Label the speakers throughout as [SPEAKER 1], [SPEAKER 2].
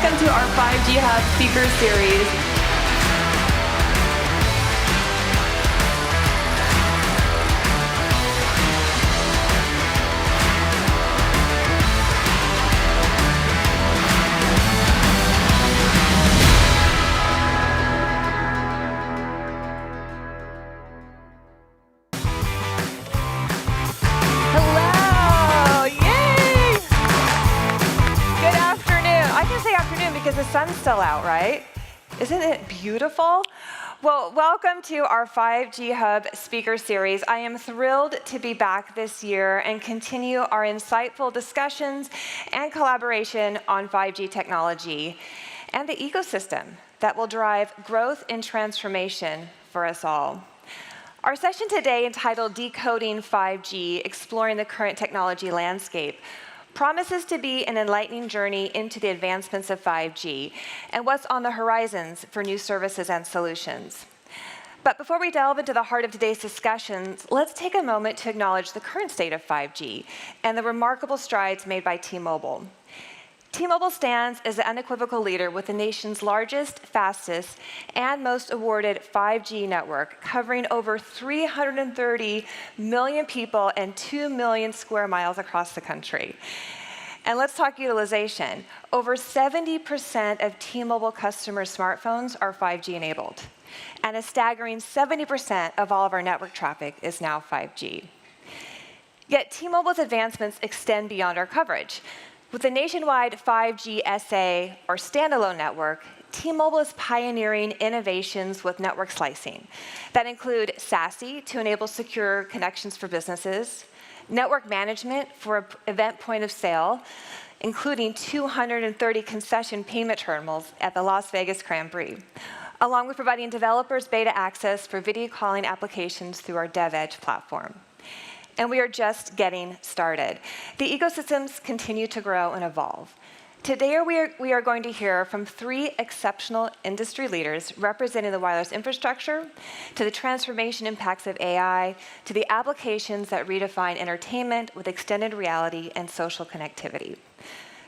[SPEAKER 1] welcome to our 5G Hub speaker series.
[SPEAKER 2] Because the sun's still out, right? Isn't it beautiful? Well, welcome to our 5G Hub speaker series. I am thrilled to be back this year and continue our insightful discussions and collaboration on 5G technology and the ecosystem that will drive growth and transformation for us all. Our session today, entitled Decoding 5G, Exploring the Current Technology Landscape, promises to be an enlightening journey into the advancements of 5G and what's on the horizons for new services and solutions. But before we delve into the heart of today's discussions, let's take a moment to acknowledge the current state of 5G and the remarkable strides made by T-Mobile. T-Mobile stands as the unequivocal leader with the nation's largest, fastest, and most awarded 5G network, covering over 330 million people and 2 million square miles across the country. And let's talk utilization. Over 70% of T-Mobile customer smartphones are 5G enabled, and a staggering 70% of all of our network traffic is now 5G. Yet T-Mobile's advancements extend beyond our coverage. With the nationwide 5G SA, or standalone network, T-Mobile is pioneering innovations with network slicing that include SASE to enable secure connections for businesses, network management for event point of sale, including 230 concession payment terminals at the Las Vegas Grand Prix, along with providing developers beta access for video calling applications through our DevEdge platform. And we are just getting started. The ecosystems continue to grow and evolve. Today, we are going to hear from 3 exceptional industry leaders representing the wireless infrastructure, to the transformation impacts of AI, to the applications that redefine entertainment with extended reality and social connectivity.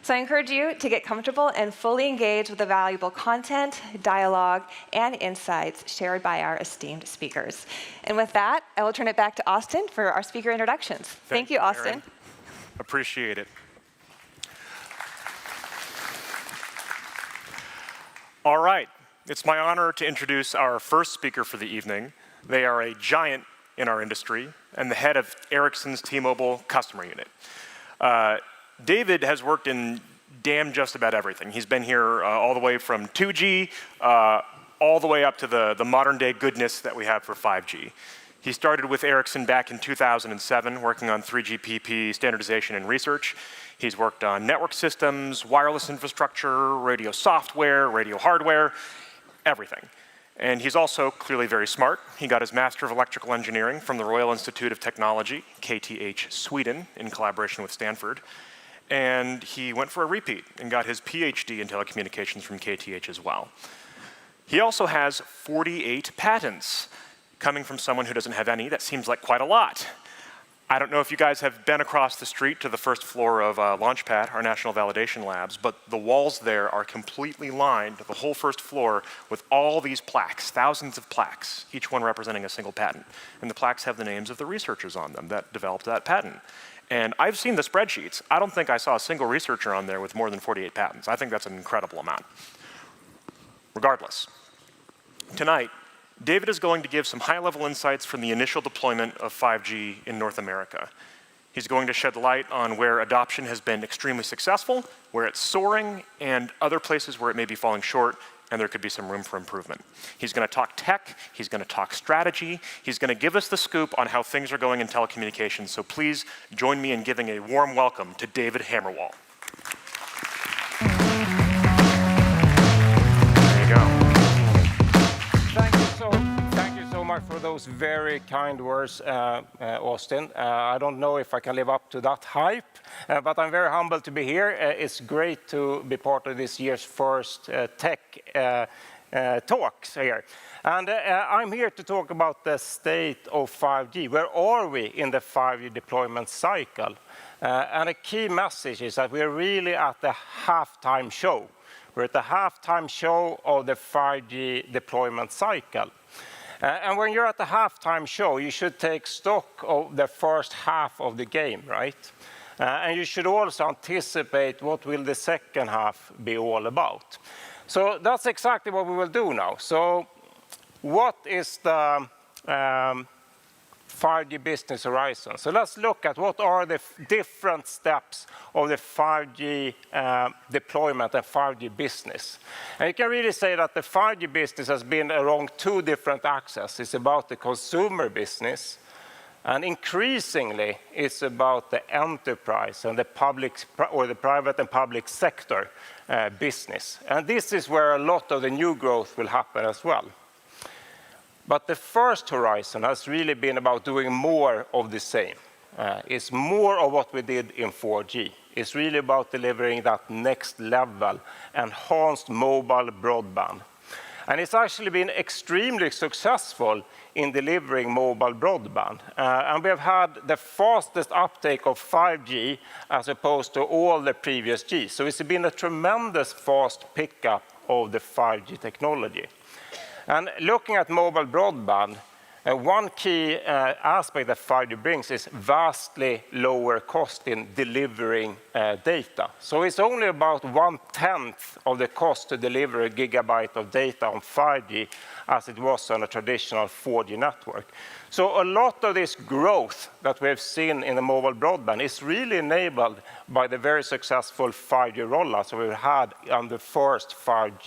[SPEAKER 2] So I encourage you to get comfortable and fully engage with the valuable content, dialogue, and insights shared by our esteemed speakers. And with that, I will turn it back to Austin for our speaker introductions. Thank you, Austin.
[SPEAKER 3] Erin. Appreciate it. All right, it's my honor to introduce our first speaker for the evening. They are a giant in our industry and the head of Ericsson's T-Mobile customer unit. David has worked in damn just about everything. He's been here all the way from 2G, all the way up to the modern day goodness that we have for 5G. He started with Ericsson back in 2007, working on 3GPP standardization and research. He's worked on network systems, wireless infrastructure, radio software, radio hardware, everything. And he's also clearly very smart. He got his Master of Electrical Engineering from the Royal Institute of Technology, KTH Sweden, in collaboration with Stanford. And he went for a repeat and got his PhD in telecommunications from KTH as well. He also has 48 patents. Coming from someone who doesn't have any, that seems like quite a lot. I don't know if you guys have been across the street to the first floor of Launchpad, our national validation labs, but the walls there are completely lined, the whole first floor, with all these plaques, thousands of plaques, each one representing a single patent. And the plaques have the names of the researchers on them that developed that patent. And I've seen the spreadsheets. I don't think I saw a single researcher on there with more than 48 patents. I think that's an incredible amount. Regardless, tonight, David is going to give some high-level insights from the initial deployment of 5G in North America. He's going to shed light on where adoption has been extremely successful, where it's soaring, and other places where it may be falling short, and there could be some room for improvement. He's going to talk tech, he's going to talk strategy, he's going to give us the scoop on how things are going in telecommunications, so please join me in giving a warm welcome to David Hammerwall. There you go.
[SPEAKER 4] Thank you so much for those very kind words, Austin. I don't know if I can live up to that hype, but I'm very humbled to be here. It's great to be part of this year's first tech talks here. And I'm here to talk about the state of 5G. Where are we in the 5G deployment cycle? And a key message is that we're really at the halftime show. We're at the halftime show of the 5G deployment cycle. And when you're at the halftime show, you should take stock of the first half of the game, right? And you should also anticipate what will the second half be all about. So that's exactly what we will do now. So what is the 5G business horizon? So let's look at what are the different steps of the 5G deployment and 5G business. And you can really say that the 5G business has been along two different axes. It's about the consumer business, and increasingly it's about the enterprise and the public or the private and public sector business. And this is where a lot of the new growth will happen as well. But the first horizon has really been about doing more of the same. It's more of what we did in 4G. It's really about delivering that next level, enhanced mobile broadband. And it's actually been extremely successful in delivering mobile broadband. And we have had the fastest uptake of 5G as opposed to all the previous Gs. So it's been a tremendous fast pickup of the 5G technology. And looking at mobile broadband, one key aspect that 5G brings is vastly lower cost in delivering data. So it's only about 1/10 of the cost to deliver a gigabyte of data on 5G as it was on a traditional 4G network. So a lot of this growth that we have seen in the mobile broadband is really enabled by the very successful 5G rollouts we've had on the first 5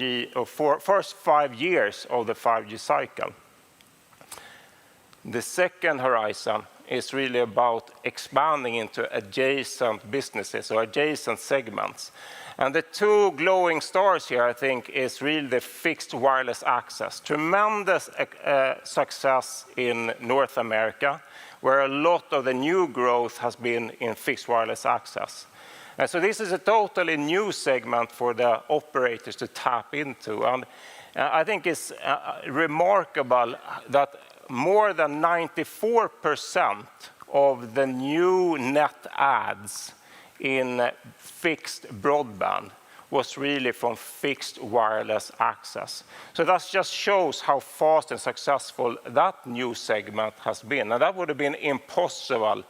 [SPEAKER 4] years of the 5G cycle. The second horizon is really about expanding into adjacent businesses or adjacent segments. And the two glowing stars here, I think, is really the fixed wireless access. Tremendous success in North America, where a lot of the new growth has been in fixed wireless access. And so this is a totally new segment for the operators to tap into. And I think it's remarkable that more than 94% of the new net adds in fixed broadband was really from fixed wireless access. So that just shows how fast and successful that new segment has been. And that would have been impossible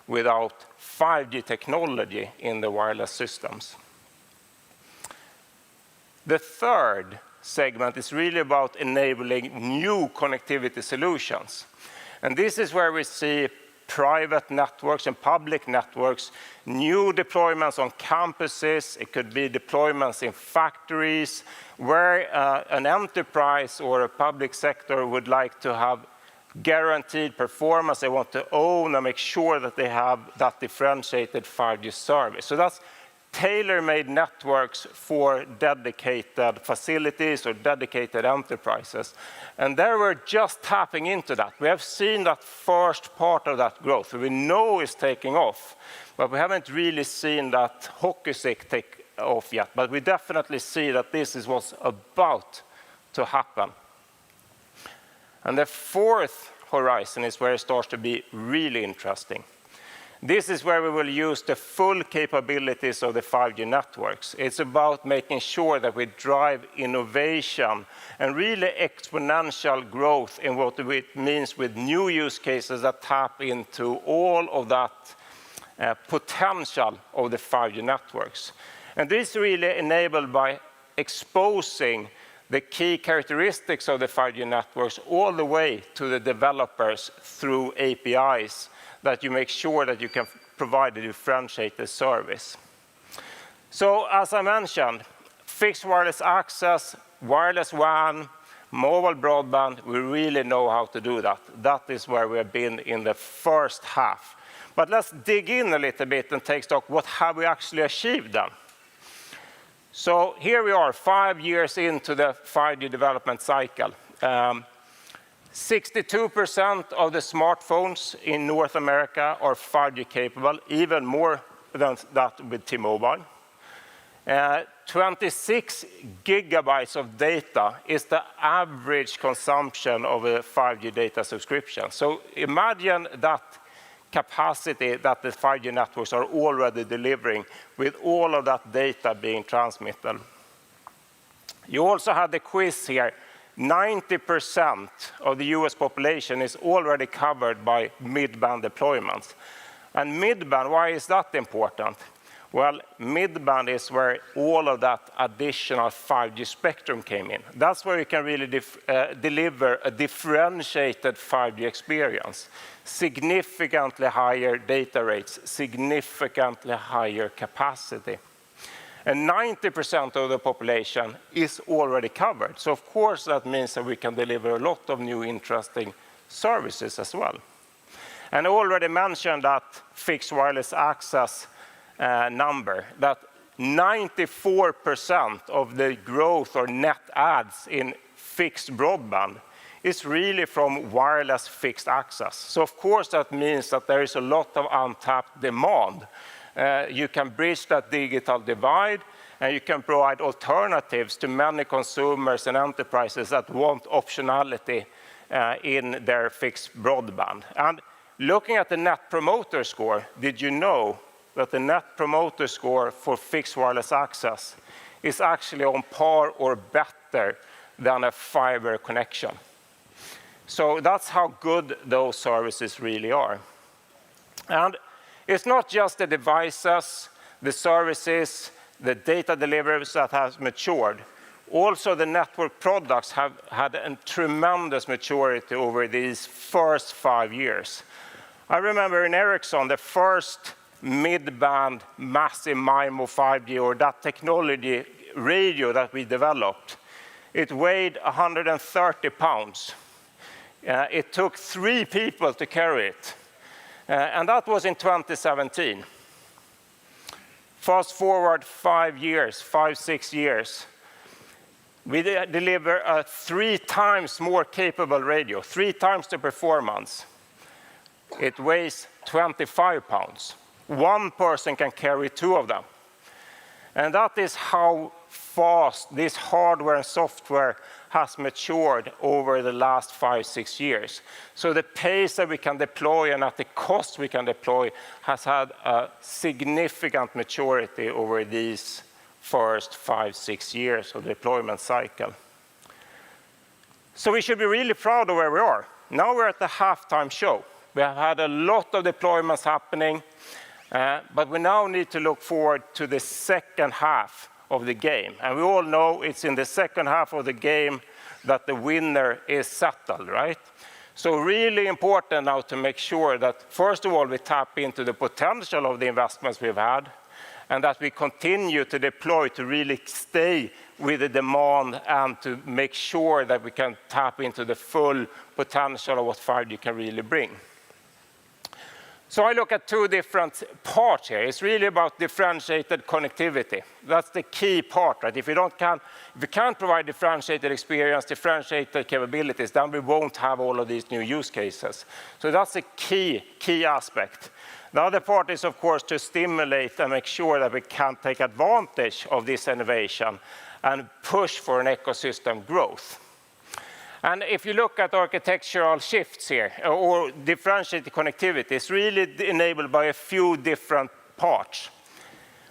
[SPEAKER 4] without 5G technology in the wireless systems. The third segment is really about enabling new connectivity solutions. And this is where we see private networks and public networks, new deployments on campuses. It could be deployments in factories where an enterprise or a public sector would like to have guaranteed performance. They want to own and make sure that they have that differentiated 5G service. So that's tailor-made networks for dedicated facilities or dedicated enterprises. And there we're just tapping into that. We have seen that first part of that growth. We know it's taking off, but we haven't really seen that hockey stick take off yet. But we definitely see that this is what's about to happen. And the fourth horizon is where it starts to be really interesting. This is where we will use the full capabilities of the 5G networks. It's about making sure that we drive innovation and really exponential growth in what it means with new use cases that tap into all of that potential of the 5G networks. And this is really enabled by exposing the key characteristics of the 5G networks all the way to the developers through APIs, that you make sure that you can provide a differentiated service. So as I mentioned, fixed wireless access, wireless WAN, mobile broadband, we really know how to do that. That is where we have been in the first half. But let's dig in a little bit and take stock. What have we actually achieved then? So here we are, 5 years into the 5G development cycle. 62% of the smartphones in North America are 5G capable, even more than that with T-Mobile. 26 gigabytes of data is the average consumption of a 5G data subscription. So imagine that capacity that the 5G networks are already delivering with all of that data being transmitted. You also had the quiz here. 90% of the US population is already covered by mid-band deployments. And mid-band, why is that important? Well, mid-band is where all of that additional 5G spectrum came in. That's where you can really deliver a differentiated 5G experience. Significantly higher data rates, significantly higher capacity. And 90% of the population is already covered. So of course that means that we can deliver a lot of new interesting services as well. And I already mentioned that fixed wireless access number, that 94% of the growth or net adds in fixed broadband is really from wireless fixed access. So of course that means that there is a lot of untapped demand. You can bridge that digital divide, and you can provide alternatives to many consumers and enterprises that want optionality in their fixed broadband. And looking at the Net Promoter Score, did you know that the Net Promoter Score for fixed wireless access is actually on par or better than a fiber connection? So that's how good those services really are. And it's not just the devices, the services, the data deliveries that have matured. Also, the network products have had a tremendous maturity over these first 5 years. I remember in Ericsson, the first mid-band massive MIMO 5G, or that technology radio that we developed, it weighed 130 pounds. It took 3 people to carry it. And that was in 2017. Fast forward 5 years, 6 years. We deliver a 3 times more capable radio, 3 times the performance. It weighs 25 pounds. 1 person can carry 2 of them. And that is how fast this hardware and software has matured over the last 5-6 years. So the pace that we can deploy and at the cost we can deploy has had a significant maturity over these first 5-6 years of deployment cycle. So we should be really proud of where we are. Now we're at the halftime show. We have had a lot of deployments happening, but we now need to look forward to the second half of the game. And we all know it's in the second half of the game that the winner is settled, right? So really important now to make sure that, first of all, we tap into the potential of the investments we've had, and that we continue to deploy to really stay with the demand and to make sure that we can tap into the full potential of what 5G can really bring. So I look at 2 different parts here. It's really about differentiated connectivity. That's the key part, right? If we can't provide differentiated experience, differentiated capabilities, then we won't have all of these new use cases. So that's the key aspect. The other part is, of course, to stimulate and make sure that we can take advantage of this innovation and push for an ecosystem growth. And if you look at architectural shifts here, or differentiated connectivity, it's really enabled by a few different parts.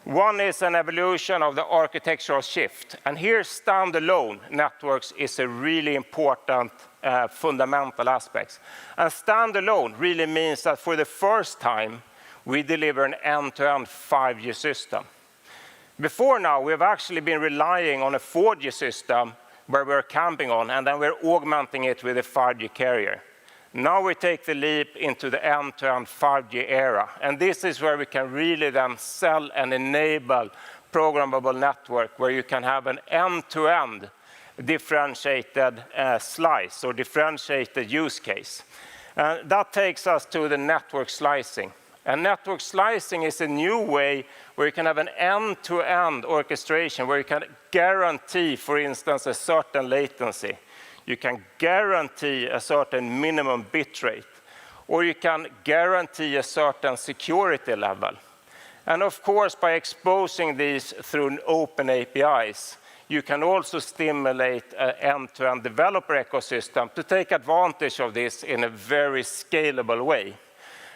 [SPEAKER 4] One is an evolution of the architectural shift. And here, standalone networks is a really important fundamental aspect. And standalone really means that for the first time, we deliver an end-to-end 5G system. Before now, we've actually been relying on a 4G system where we're camping on, and then we're augmenting it with a 5G carrier. Now we take the leap into the end-to-end 5G era, and this is where we can really then sell and enable programmable network where you can have an end-to-end differentiated slice or differentiated use case. That takes us to the network slicing. And network slicing is a new way where you can have an end-to-end orchestration, where you can guarantee, for instance, a certain latency. You can guarantee a certain minimum bit rate, or you can guarantee a certain security level. And of course, by exposing these through open APIs, you can also stimulate an end-to-end developer ecosystem to take advantage of this in a very scalable way.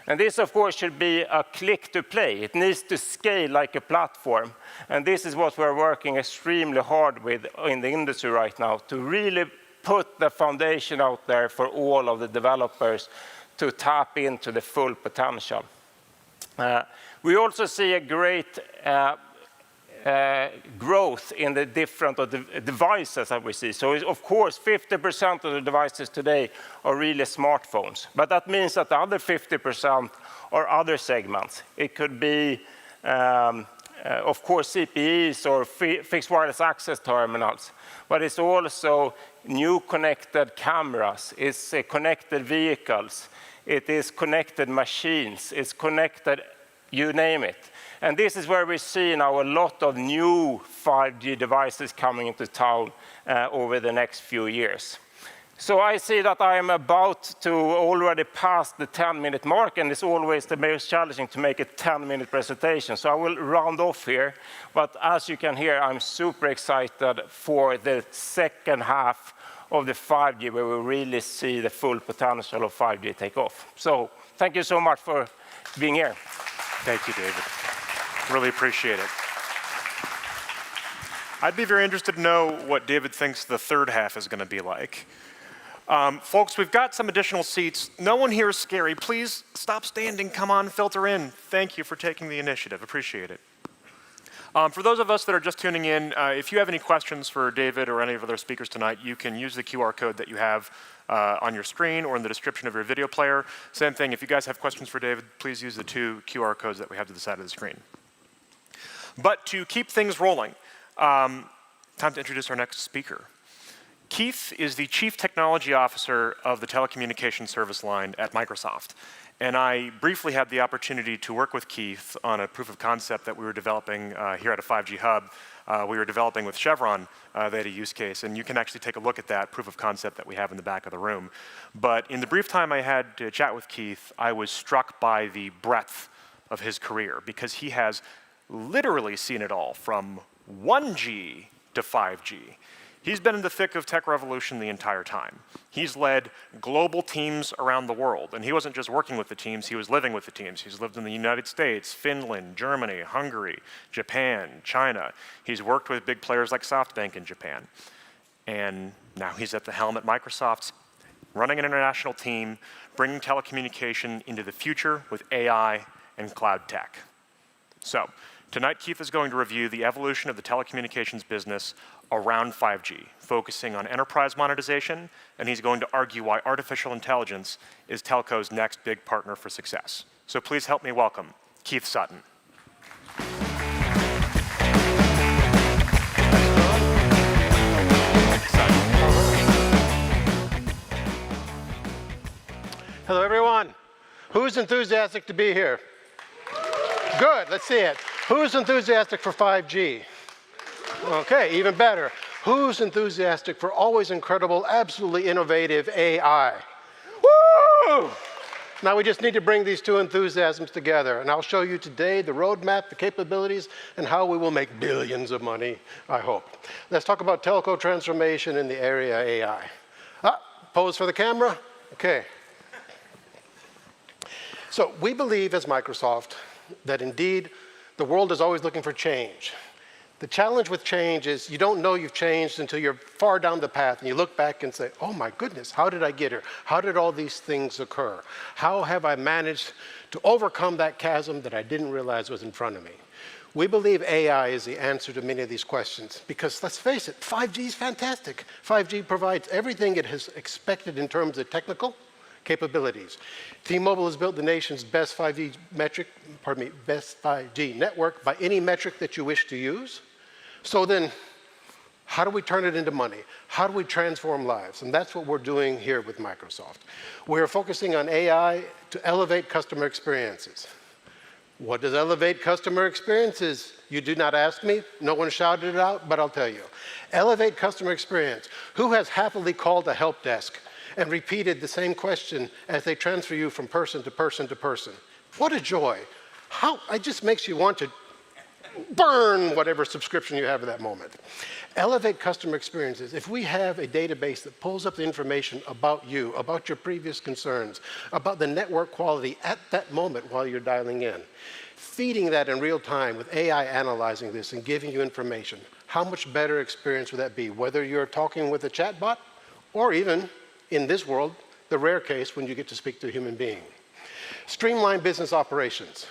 [SPEAKER 4] And this, of course, should be a click to play. It needs to scale like a platform. And this is what we're working extremely hard with in the industry right now, to really put the foundation out there for all of the developers to tap into the full potential. We also see a great growth in the different devices that we see. So, of course, 50% of the devices today are really smartphones. But that means that the other 50% are other segments. It could be, of course, CPEs or fixed wireless access terminals. But it's also new connected cameras. It's connected vehicles. It is connected machines. It's connected, you name it. And this is where we see now a lot of new 5G devices coming into town over the next few years. So I see that I am about to already pass the 10-minute mark, and it's always the most challenging to make a 10-minute presentation. So I will round off here. But as you can hear, I'm super excited for the second half of the 5G, where we really see the full potential of 5G take off. So thank you so much for being here.
[SPEAKER 3] Thank you, David. Really appreciate it. I'd be very interested to know what David thinks the third half is going to be like. Folks, we've got some additional seats. No one here is scary. Please stop standing. Come on, filter in. Thank you for taking the initiative. Appreciate it. For those of us that are just tuning in, if you have any questions for David or any of other speakers tonight, you can use the QR code that you have on your screen or in the description of your video player. Same thing, if you guys have questions for David, please use the 2 QR codes that we have to the side of the screen. But to keep things rolling, time to introduce our next speaker. Keith is the Chief Technology Officer of the Telecommunications Service Line at Microsoft. And I briefly had the opportunity to work with Keith on a proof of concept that we were developing here at a 5G hub. We were developing with Chevron. They had a use case, and you can actually take a look at that proof of concept that we have in the back of the room. But in the brief time I had to chat with Keith, I was struck by the breadth of his career, because he has literally seen it all from 1G to 5G. He's been in the thick of tech revolution the entire time. He's led global teams around the world, and he wasn't just working with the teams, he was living with the teams. He's lived in the United States, Finland, Germany, Hungary, Japan, China. He's worked with big players like SoftBank in Japan. And now he's at the helm at Microsoft, running an international team, bringing telecommunication into the future with AI and cloud tech. So, tonight Keith is going to review the evolution of the telecommunications business around 5G, focusing on enterprise monetization, and he's going to argue why artificial intelligence is telco's next big partner for success. So please help me welcome Keith Sutton.
[SPEAKER 5] Hello, everyone. Who's enthusiastic to be here? Good, let's see it. Who's enthusiastic for 5G? Okay, even better. Who's enthusiastic for always incredible, absolutely innovative AI? Woo! Now we just need to bring these 2 enthusiasms together, and I'll show you today the roadmap, the capabilities, and how we will make billions of money, I hope. Let's talk about telco transformation in the area of AI. Pose for the camera? Okay. So we believe as Microsoft that indeed the world is always looking for change. The challenge with change is you don't know you've changed until you're far down the path and you look back and say, oh my goodness, how did I get here? How did all these things occur? How have I managed to overcome that chasm that I didn't realize was in front of me? We believe AI is the answer to many of these questions because, let's face it, 5G is fantastic. 5G provides everything it has expected in terms of technical capabilities. T-Mobile has built the nation's best 5G best 5G network by any metric that you wish to use. So then, how do we turn it into money? How do we transform lives? And that's what we're doing here with Microsoft. We're focusing on AI to elevate customer experiences. What does elevate customer experiences? You do not ask me. No one shouted it out, but I'll tell you. Elevate customer experience. Who has happily called a help desk and repeated the same question as they transfer you from person to person to person? What a joy. It just makes you want to burn whatever subscription you have at that moment. Elevate customer experiences. If we have a database that pulls up the information about you, about your previous concerns, about the network quality at that moment while you're dialing in, feeding that in real time with AI analyzing this and giving you information, how much better experience would that be? Whether you're talking with a chatbot or even, in this world, the rare case when you get to speak to a human being. Streamline business operations.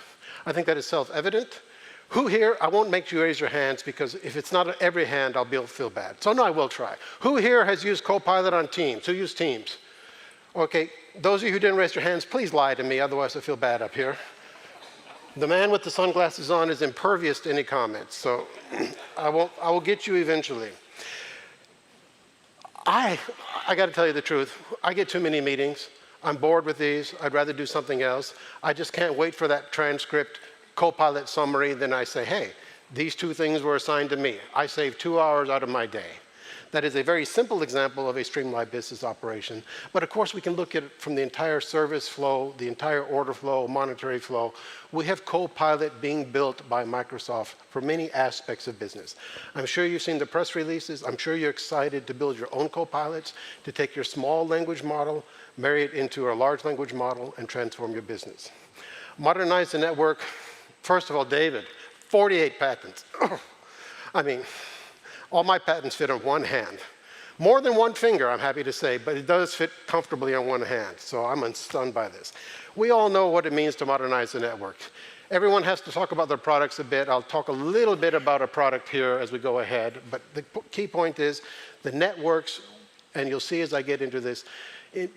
[SPEAKER 5] I think that is self-evident. Who here, I won't make you raise your hands because if it's not every hand, I'll feel bad. So no, I will try. Who here has used Copilot on Teams? Who used Teams? Okay, those of you who didn't raise your hands, please lie to me, otherwise I feel bad up here. The man with the sunglasses on is impervious to any comments, so I will get you eventually. I got to tell you the truth. I get too many meetings. I'm bored with these. I'd rather do something else. I just can't wait for that transcript Copilot summary. Then I say, hey, these two things were assigned to me. I saved 2 hours out of my day. That is a very simple example of a streamlined business operation. But of course, we can look at it from the entire service flow, the entire order flow, monetary flow. We have Copilot being built by Microsoft for many aspects of business. I'm sure you've seen the press releases. I'm sure you're excited to build your own Copilots, to take your small language model, marry it into a large language model, and transform your business. Modernize the network. First of all, David, 48 patents. I mean, all my patents fit on one hand. More than one finger, I'm happy to say, but it does fit comfortably on one hand, so I'm stunned by this. We all know what it means to modernize the network. Everyone has to talk about their products a bit. I'll talk a little bit about a product here as we go ahead, but the key point is the networks, and you'll see as I get into this,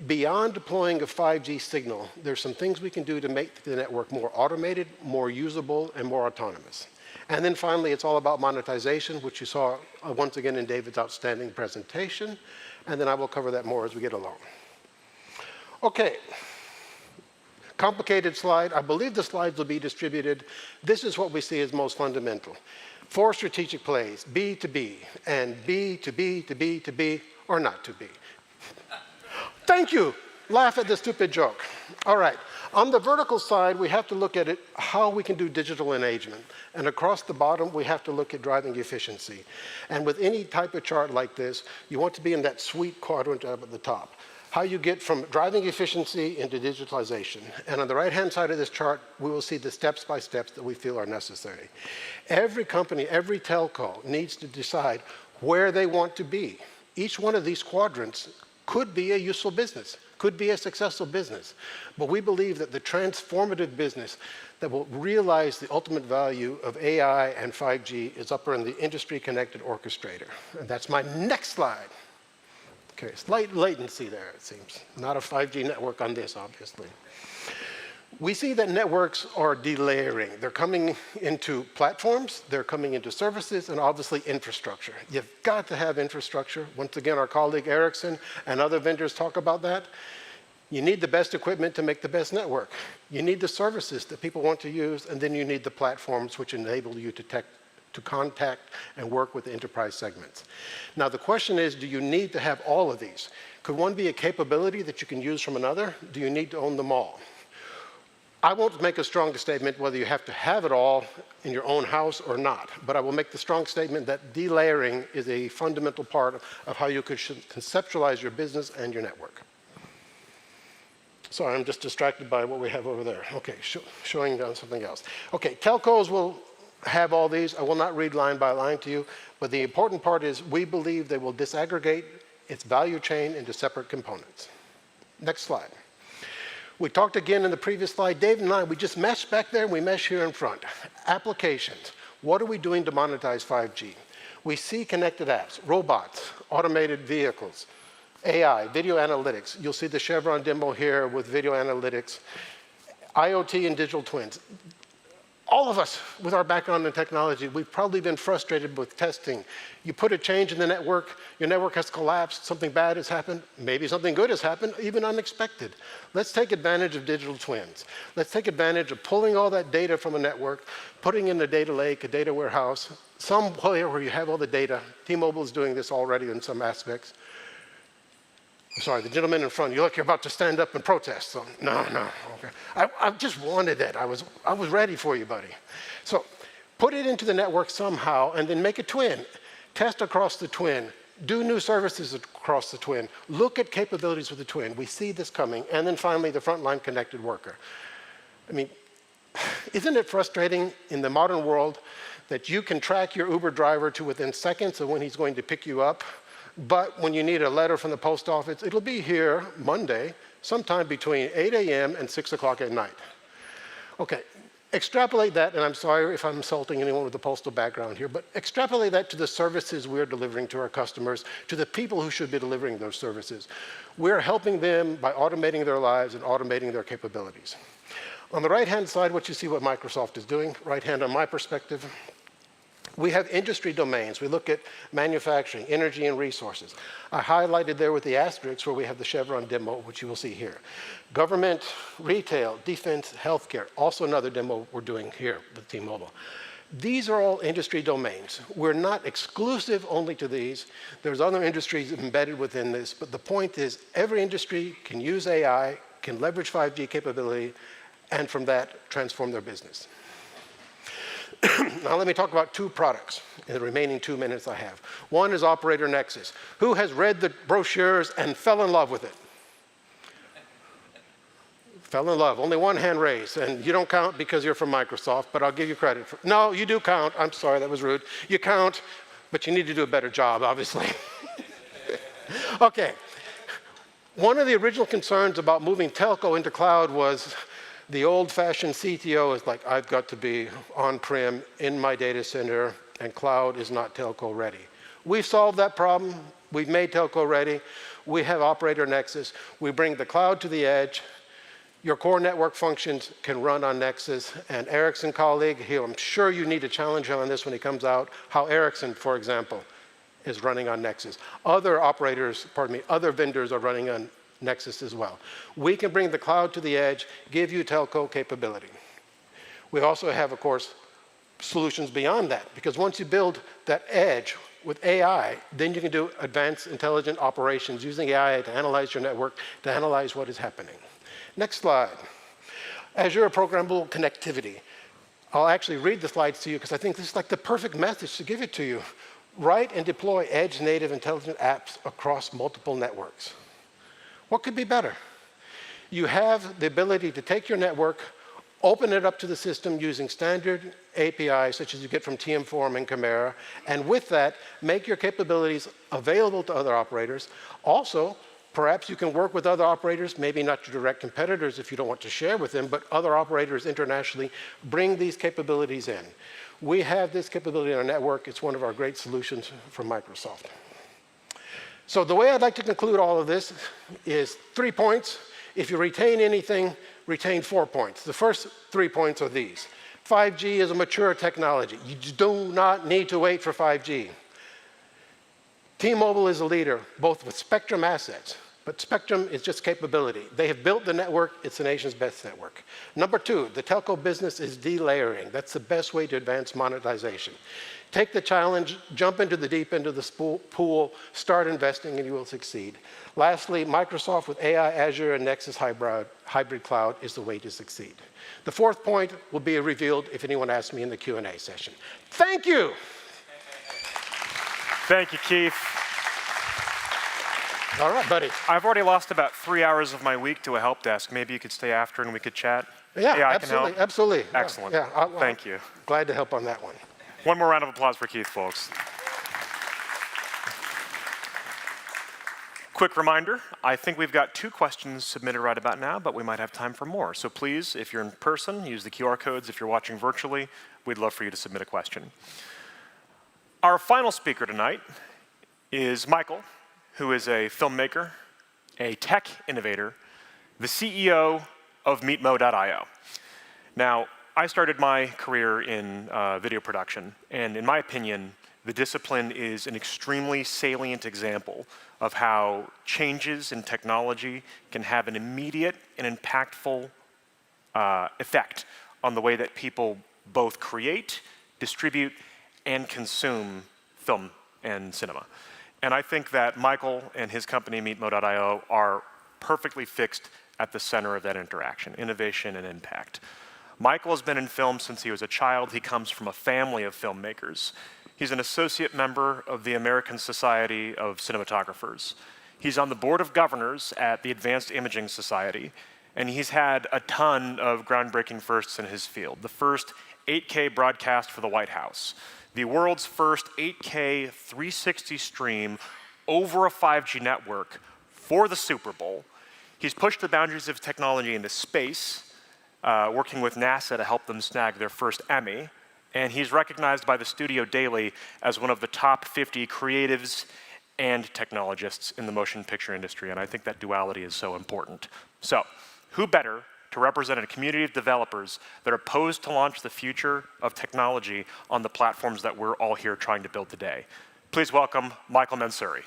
[SPEAKER 5] beyond deploying a 5G signal, there's some things we can do to make the network more automated, more usable, and more autonomous. And then finally, it's all about monetization, which you saw once again in David's outstanding presentation. And then I will cover that more as we get along. Okay. Complicated slide. I believe the slides will be distributed. This is what we see as most fundamental. 4 strategic plays, B to B, and B to B to B to B, or not to B. Thank you. Laugh at the stupid joke. All right. On the vertical side, we have to look at it, how we can do digital engagement. And across the bottom, we have to look at driving efficiency. And with any type of chart like this, you want to be in that sweet quadrant up at the top. How you get from driving efficiency into digitalization. And on the right-hand side of this chart, we will see the steps-by-steps that we feel are necessary. Every company, every telco needs to decide where they want to be. Each one of these quadrants could be a useful business, could be a successful business. But we believe that the transformative business that will realize the ultimate value of AI and 5G is up in the industry-connected orchestrator. And that's my next slide. Okay, slight latency there, it seems. Not a 5G network on this, obviously. We see that networks are delayering. They're coming into platforms, they're coming into services, and obviously infrastructure. You've got to have infrastructure. Once again, our colleague Ericsson and other vendors talk about that. You need the best equipment to make the best network. You need the services that people want to use, and then you need the platforms which enable you to contact and work with the enterprise segments. Now, the question is, do you need to have all of these? Could one be a capability that you can use from another? Do you need to own them all? I won't make a strong statement whether you have to have it all in your own house or not, but I will make the strong statement that delayering is a fundamental part of how you could conceptualize your business and your network. Sorry, I'm just distracted by what we have over there. Okay, showing down something else. Okay, telcos will have all these. I will not read line by line to you, but the important part is we believe they will disaggregate its value chain into separate components. Next slide. We talked again in the previous slide, Dave and I, we just meshed back there and we mesh here in front. Applications. What are we doing to monetize 5G? We see connected apps, robots, automated vehicles, AI, video analytics. You'll see the Chevron demo here with video analytics, IoT and digital twins. All of us, with our background in technology, we've probably been frustrated with testing. You put a change in the network, your network has collapsed, something bad has happened, maybe something good has happened, even unexpected. Let's take advantage of digital twins. Let's take advantage of pulling all that data from a network, putting in a data lake, a data warehouse, somewhere where you have all the data. T-Mobile is doing this already in some aspects. Sorry, the gentleman in front, you look, you're about to stand up and protest. So, no, okay. I just wanted that. I was ready for you, buddy. So put it into the network somehow, and then make a twin. Test across the twin. Do new services across the twin. Look at capabilities with the twin. We see this coming. And then finally, the frontline connected worker. I mean, isn't it frustrating in the modern world that you can track your Uber driver to within seconds of when he's going to pick you up, but when you need a letter from the post office, it'll be here Monday, sometime between 8 a.m. and 6 o'clock at night. Okay, extrapolate that, and I'm sorry if I'm insulting anyone with a postal background here, but extrapolate that to the services we're delivering to our customers, to the people who should be delivering those services. We're helping them by automating their lives and automating their capabilities. On the right-hand side, what you see what Microsoft is doing, right hand on my perspective, we have industry domains. We look at manufacturing, energy, and resources. I highlighted there with the asterisks where we have the Chevron demo, which you will see here. Government, retail, defense, healthcare, also another demo we're doing here with T-Mobile. These are all industry domains. We're not exclusive only to these. There's other industries embedded within this, but the point is every industry can use AI, can leverage 5G capability, and from that, transform their business. Now let me talk about two products in the remaining 2 minutes I have. One is Operator Nexus. Who has read the brochures and fell in love with it? Fell in love. Only one hand raised. And you don't count because you're from Microsoft, but I'll give you credit. No, you do count. I'm sorry, that was rude. You count, but you need to do a better job, obviously. Okay. One of the original concerns about moving telco into cloud was the old-fashioned CTO is like, I've got to be on-prem in my data center, and cloud is not telco ready. We've solved that problem. We've made telco ready. We have Operator Nexus. We bring the cloud to the edge. Your core network functions can run on Nexus. And Ericsson colleague, I'm sure you need to challenge him on this when he comes out, how Ericsson, for example, is running on Nexus. Other operators, other vendors are running on Nexus as well. We can bring the cloud to the edge, give you telco capability. We also have, of course, solutions beyond that, because once you build that edge with AI, then you can do advanced intelligent operations using AI to analyze your network, to analyze what is happening. Next slide. Azure Programmable Connectivity. I'll actually read the slides to you because I think this is like the perfect message to give it to you. Write and deploy edge-native intelligent apps across multiple networks. What could be better? You have the ability to take your network, open it up to the system using standard APIs, such as you get from TM-Forum and Chimera, and with that, make your capabilities available to other operators. Also, perhaps you can work with other operators, maybe not your direct competitors if you don't want to share with them, but other operators internationally, bring these capabilities in. We have this capability in our network. It's one of our great solutions from Microsoft. So the way I'd like to conclude all of this is 3 points. If you retain anything, retain 4 points. The first 3 points are these. 5G is a mature technology. You do not need to wait for 5G. T-Mobile is a leader, both with spectrum assets, but spectrum is just capability. They have built the network. It's the nation's best network. Number 2, the telco business is delayering. That's the best way to advance monetization. Take the challenge, jump into the deep end of the pool, start investing, and you will succeed. Lastly, Microsoft with AI, Azure, and Nexus hybrid cloud is the way to succeed. The 4th point will be revealed if anyone asks me in the Q&A session. Thank you.
[SPEAKER 3] Thank you, Keith.
[SPEAKER 5] All right, buddy.
[SPEAKER 3] I've already lost about 3 hours of my week to a help desk. Maybe you could stay after and we could chat.
[SPEAKER 5] Yeah,
[SPEAKER 3] AI
[SPEAKER 5] absolutely,
[SPEAKER 3] can help.
[SPEAKER 5] absolutely.
[SPEAKER 3] Excellent.
[SPEAKER 5] Yeah,
[SPEAKER 3] Thank you.
[SPEAKER 5] Glad to help on that one.
[SPEAKER 3] One more round of applause for Keith, folks. Quick reminder, I think we've got 2 questions submitted right about now, but we might have time for more. So please, if you're in person, use the QR codes. If you're watching virtually, we'd love for you to submit a question. Our final speaker tonight is Michael, who is a filmmaker, a tech innovator, the CEO of Meetmo.io. Now, I started my career in video production, and in my opinion, the discipline is an extremely salient example of how changes in technology can have an immediate and impactful effect on the way that people both create, distribute, and consume film and cinema. And I think that Michael and his company, Meetmo.io, are perfectly fixed at the center of that interaction, innovation and impact. Michael has been in film since he was a child. He comes from a family of filmmakers. He's an associate member of the American Society of Cinematographers. He's on the board of governors at the Advanced Imaging Society, and he's had a ton of groundbreaking firsts in his field. The first 8K broadcast for the White House, the world's first 8K 360 stream over a 5G network for the Super Bowl. He's pushed the boundaries of technology into space, working with NASA to help them snag their first Emmy. And he's recognized by the Studio Daily as one of the top 50 creatives and technologists in the motion picture industry. And I think that duality is so important. So, who better to represent a community of developers that are posed to launch the future of technology on the platforms that we're all here trying to build today? Please welcome Michael Mansouri.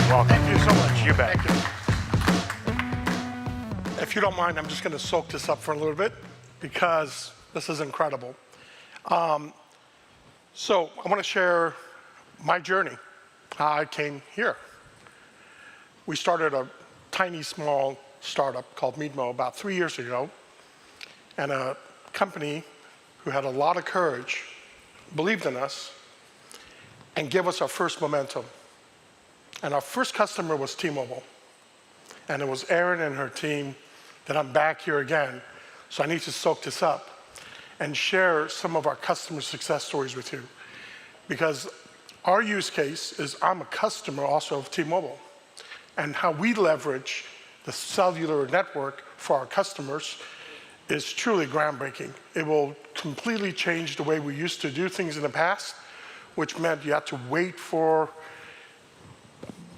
[SPEAKER 3] Welcome.
[SPEAKER 6] Thank you so much.
[SPEAKER 3] You bet.
[SPEAKER 6] Thank you. If you don't mind, I'm just going to soak this up for a little bit because this is incredible. So I want to share my journey, how I came here. We started a tiny, small startup called Meetmo about 3 years ago, and a company who had a lot of courage believed in us and gave us our first momentum. And our first customer was T-Mobile. And it was Erin and her team that I'm back here again. So I need to soak this up and share some of our customer success stories with you. Because our use case is I'm a customer also of T-Mobile. And how we leverage the cellular network for our customers is truly groundbreaking. It will completely change the way we used to do things in the past, which meant you had to wait for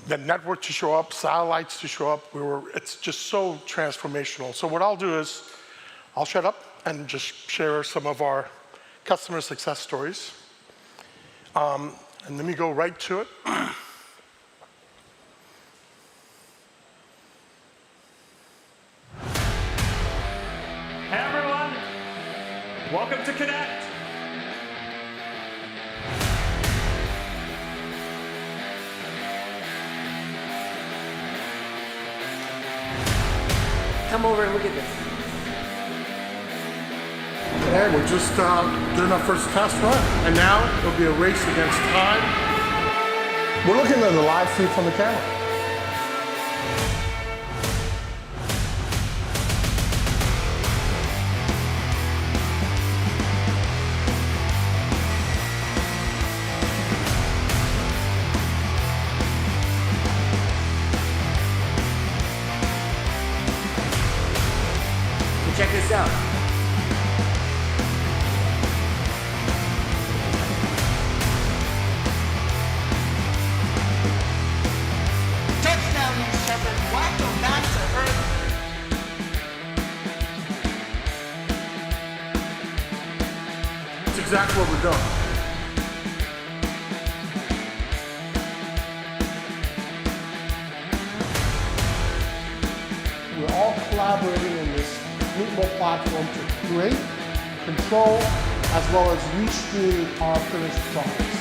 [SPEAKER 6] the network to show up, satellites to show up. It's just so transformational. So what I'll do is I'll shut up and just share some of our customer success stories. And let me go right to it.
[SPEAKER 3] Hey everyone, welcome to Connect.
[SPEAKER 7] Come over and look at this.
[SPEAKER 6] Okay, we're just doing our first test run, and now it'll be a race against time. We're looking at the live feed from the camera.
[SPEAKER 7] Check this out.
[SPEAKER 8] Touchdown, you shepherd. Whack them back to earth.
[SPEAKER 6] That's exactly what we're doing. We're all collaborating in this Meetmo platform to create, control, as well as restream our finished products.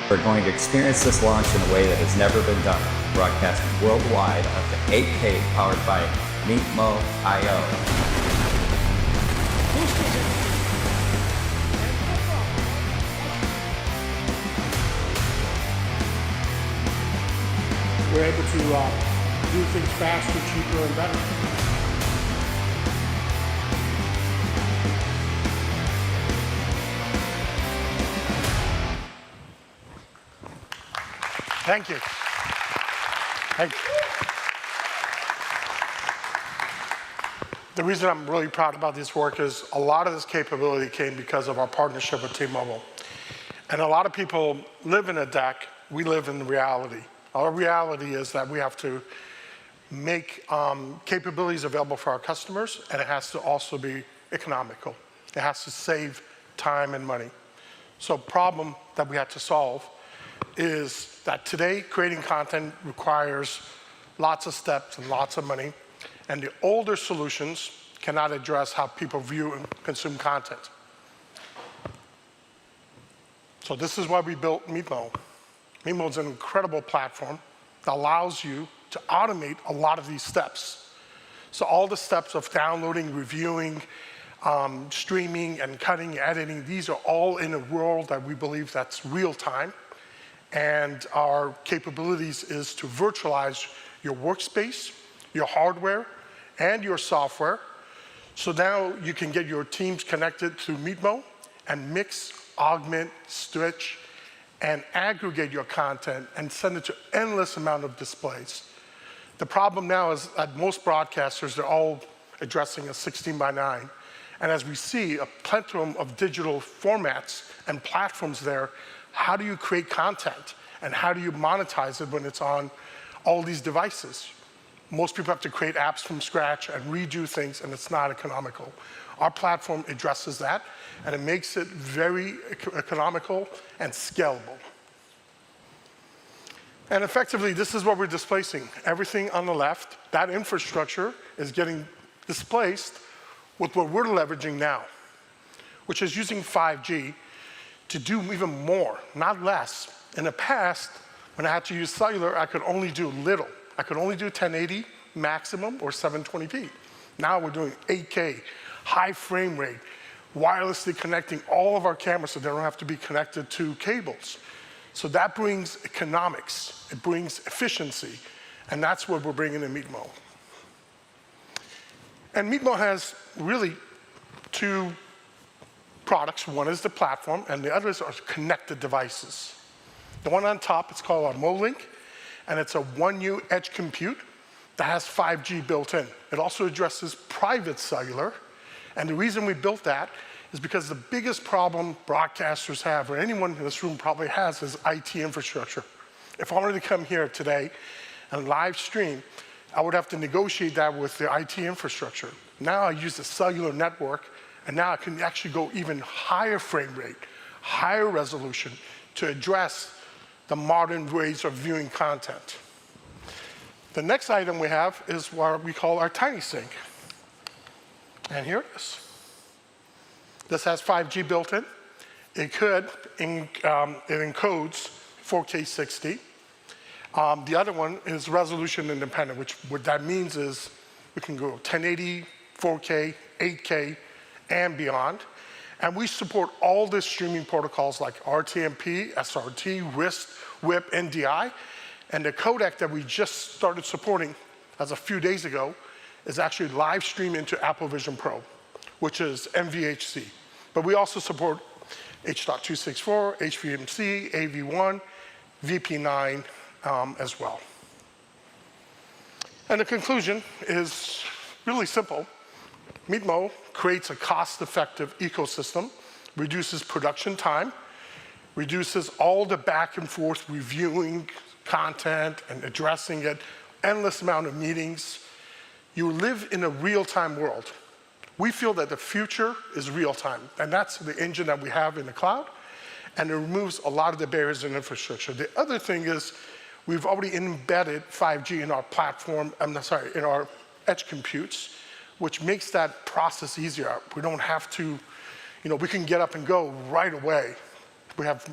[SPEAKER 9] We're going to experience this launch in a way that has never been done, broadcasting worldwide up to 8K powered by Meetmo.io.
[SPEAKER 6] We're able to do things faster, cheaper, and better. Thank you. Thank you. The reason I'm really proud about this work is a lot of this capability came because of our partnership with T-Mobile. And a lot of people live in a deck, we live in reality. Our reality is that we have to make capabilities available for our customers, and it has to also be economical. It has to save time and money. So problem that we had to solve is that today creating content requires lots of steps and lots of money, and the older solutions cannot address how people view and consume content. So this is why we built Meetmo. Meetmo is an incredible platform that allows you to automate a lot of these steps. So all the steps of downloading, reviewing, streaming, and cutting, editing, these are all in a world that we believe that's real time. And our capabilities is to virtualize your workspace, your hardware, and your software. So now you can get your teams connected through Meetmo and mix, augment, stitch, and aggregate your content and send it to endless amount of displays. The problem now is that most broadcasters, they're all addressing a 16:9. And as we see a plethora of digital formats and platforms there, how do you create content? And how do you monetize it when it's on all these devices? Most people have to create apps from scratch and redo things, and it's not economical. Our platform addresses that, and it makes it very economical and scalable. And effectively, this is what we're displacing. Everything on the left, that infrastructure is getting displaced with what we're leveraging now, which is using 5G to do even more, not less. In the past, when I had to use cellular, I could only do little. I could only do 1080 maximum or 720p. Now we're doing 8K, high frame rate, wirelessly connecting all of our cameras so they don't have to be connected to cables. So that brings economics, it brings efficiency, and that's what we're bringing in Meetmo. And Meetmo has really two products. One is the platform, and the others are connected devices. The one on top, it's called our MoLink, and it's a 1U edge compute that has 5G built in. It also addresses private cellular, and the reason we built that is because the biggest problem broadcasters have, or anyone in this room probably has, is IT infrastructure. If I wanted to come here today and live stream, I would have to negotiate that with the IT infrastructure. Now I use the cellular network, and now I can actually go even higher frame rate, higher resolution to address the modern ways of viewing content. The next item we have is what we call our TinySync. And here it is. This has 5G built in. It encodes 4K 60. The other one is resolution independent, which what that means is we can go 1080, 4K, 8K, and beyond. And we support all the streaming protocols like RTMP, SRT, RIST, WIP, NDI. And the codec that we just started supporting as a few days ago is actually live streamed into Apple Vision Pro, which is MVHC. But we also support H.264, HVMC, AV1, VP9 as well. And the conclusion is really simple. Meetmo creates a cost-effective ecosystem, reduces production time, reduces all the back and forth reviewing content and addressing it, endless amount of meetings. You live in a real-time world. We feel that the future is real-time, and that's the engine that we have in the cloud, and it removes a lot of the barriers in infrastructure. The other thing is we've already embedded 5G in our platform, in our edge computes, which makes that process easier. We don't have to, we can get up and go right away. We have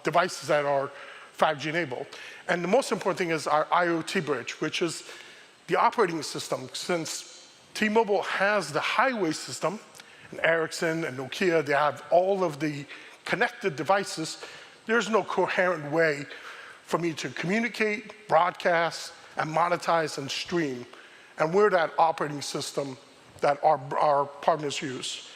[SPEAKER 6] devices that are 5G enabled. And the most important thing is our IoT bridge, which is the operating system. Since T-Mobile has the highway system, and Ericsson and Nokia, they have all of the connected devices, there's no coherent way for me to communicate, broadcast, and monetize and stream. And we're that operating system that our partners use.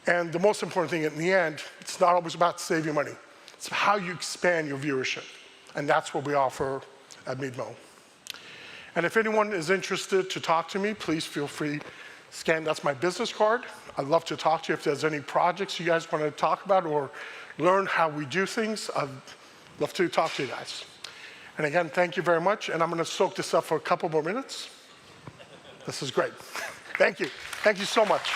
[SPEAKER 6] And the most important thing in the end, it's not always about saving money. It's how you expand your viewership. And that's what we offer at Meetmo. And if anyone is interested to talk to me, please feel free, scan, that's my business card. I'd love to talk to you if there's any projects you guys want to talk about or learn how we do things. I'd love to talk to you guys. And again, thank you very much. And I'm going to soak this up for a couple more minutes. This is great. Thank you. Thank you so much.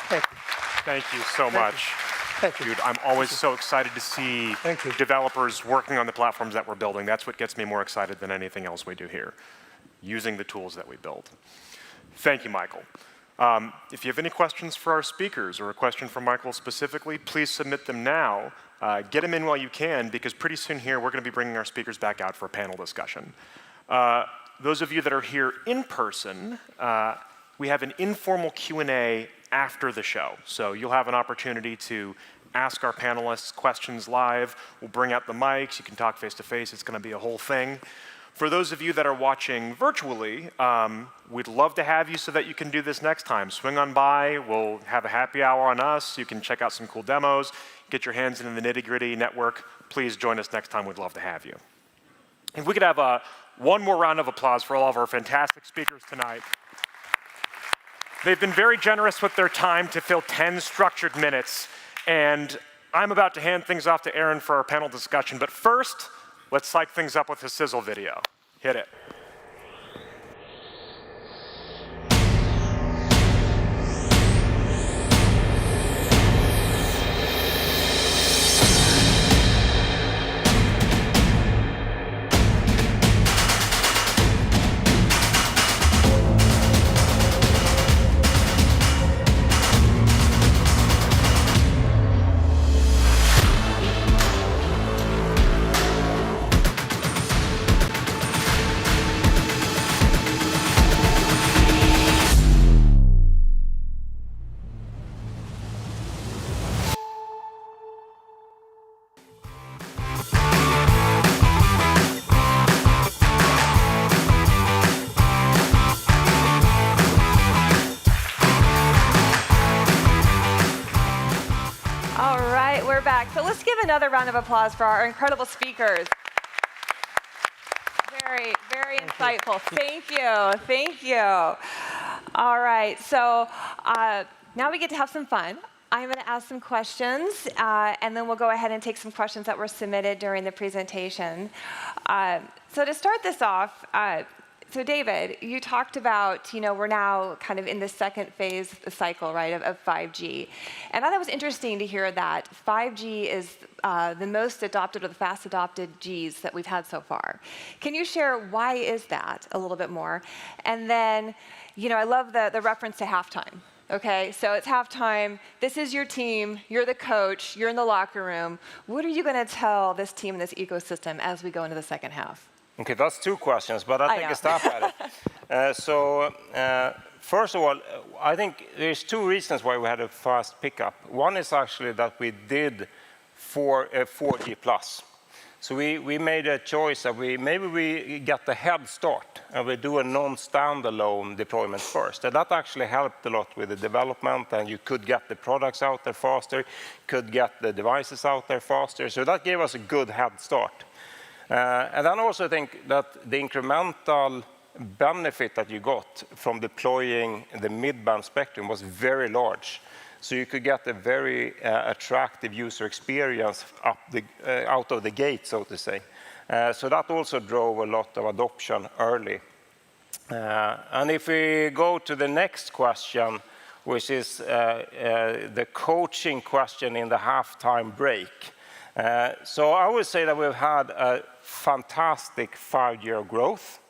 [SPEAKER 6] Thank you.
[SPEAKER 3] Thank you so much.
[SPEAKER 6] Thank you.
[SPEAKER 3] Dude, I'm always so excited to see developers working on the platforms that we're building. That's what gets me more excited than anything else we do here, using the tools that we build. Thank you, Michael. If you have any questions for our speakers or a question for Michael specifically, please submit them now. Get them in while you can, because pretty soon here we're going to be bringing our speakers back out for a panel discussion. Those of you that are here in person, we have an informal Q&A after the show. So you'll have an opportunity to ask our panelists questions live. We'll bring out the mics. You can talk face to face. It's going to be a whole thing. For those of you that are watching virtually, we'd love to have you so that you can do this next time. Swing on by. We'll have a happy hour on us. You can check out some cool demos, get your hands into the nitty-gritty network. Please join us next time. We'd love to have you. If we could have one more round of applause for all of our fantastic speakers tonight. They've been very generous with their time to fill 10 structured minutes. And I'm about to hand things off to Aaron for our panel discussion. But first, let's psych things up with a sizzle video. Hit it.
[SPEAKER 2] Another round of applause for our incredible speakers. Very, very insightful. Thank you. Thank you. All right. So now we get to have some fun. I'm going to ask some questions, and then we'll go ahead and take some questions that were submitted during the presentation. So to start this off, so David, you talked about, we're now kind of in the second phase cycle, right, of 5G. And I thought it was interesting to hear that 5G is the most adopted or the fast adopted Gs that we've had so far. Can you share why is that a little bit more? And then, I love the reference to halftime. Okay, so it's halftime. This is your team. You're the coach. You're in the locker room. What are you going to tell this team, this ecosystem, as we go into the second half?
[SPEAKER 4] Okay, that's two questions, but I'll take a stab at it. First of all, I think there's two reasons why we had a fast pickup. One is actually that we did 4G+. So we made a choice that maybe we get the head start and we do a non-standalone deployment first. And that actually helped a lot with the development, and you could get the products out there faster, could get the devices out there faster. So that gave us a good head start. And then I also think that the incremental benefit that you got from deploying the mid-band spectrum was very large. So you could get a very attractive user experience out of the gate, so to say. So that also drove a lot of adoption early. And if we go to the next question, which is the coaching question in the halftime break. So I would say that we've had a fantastic 5-year growth.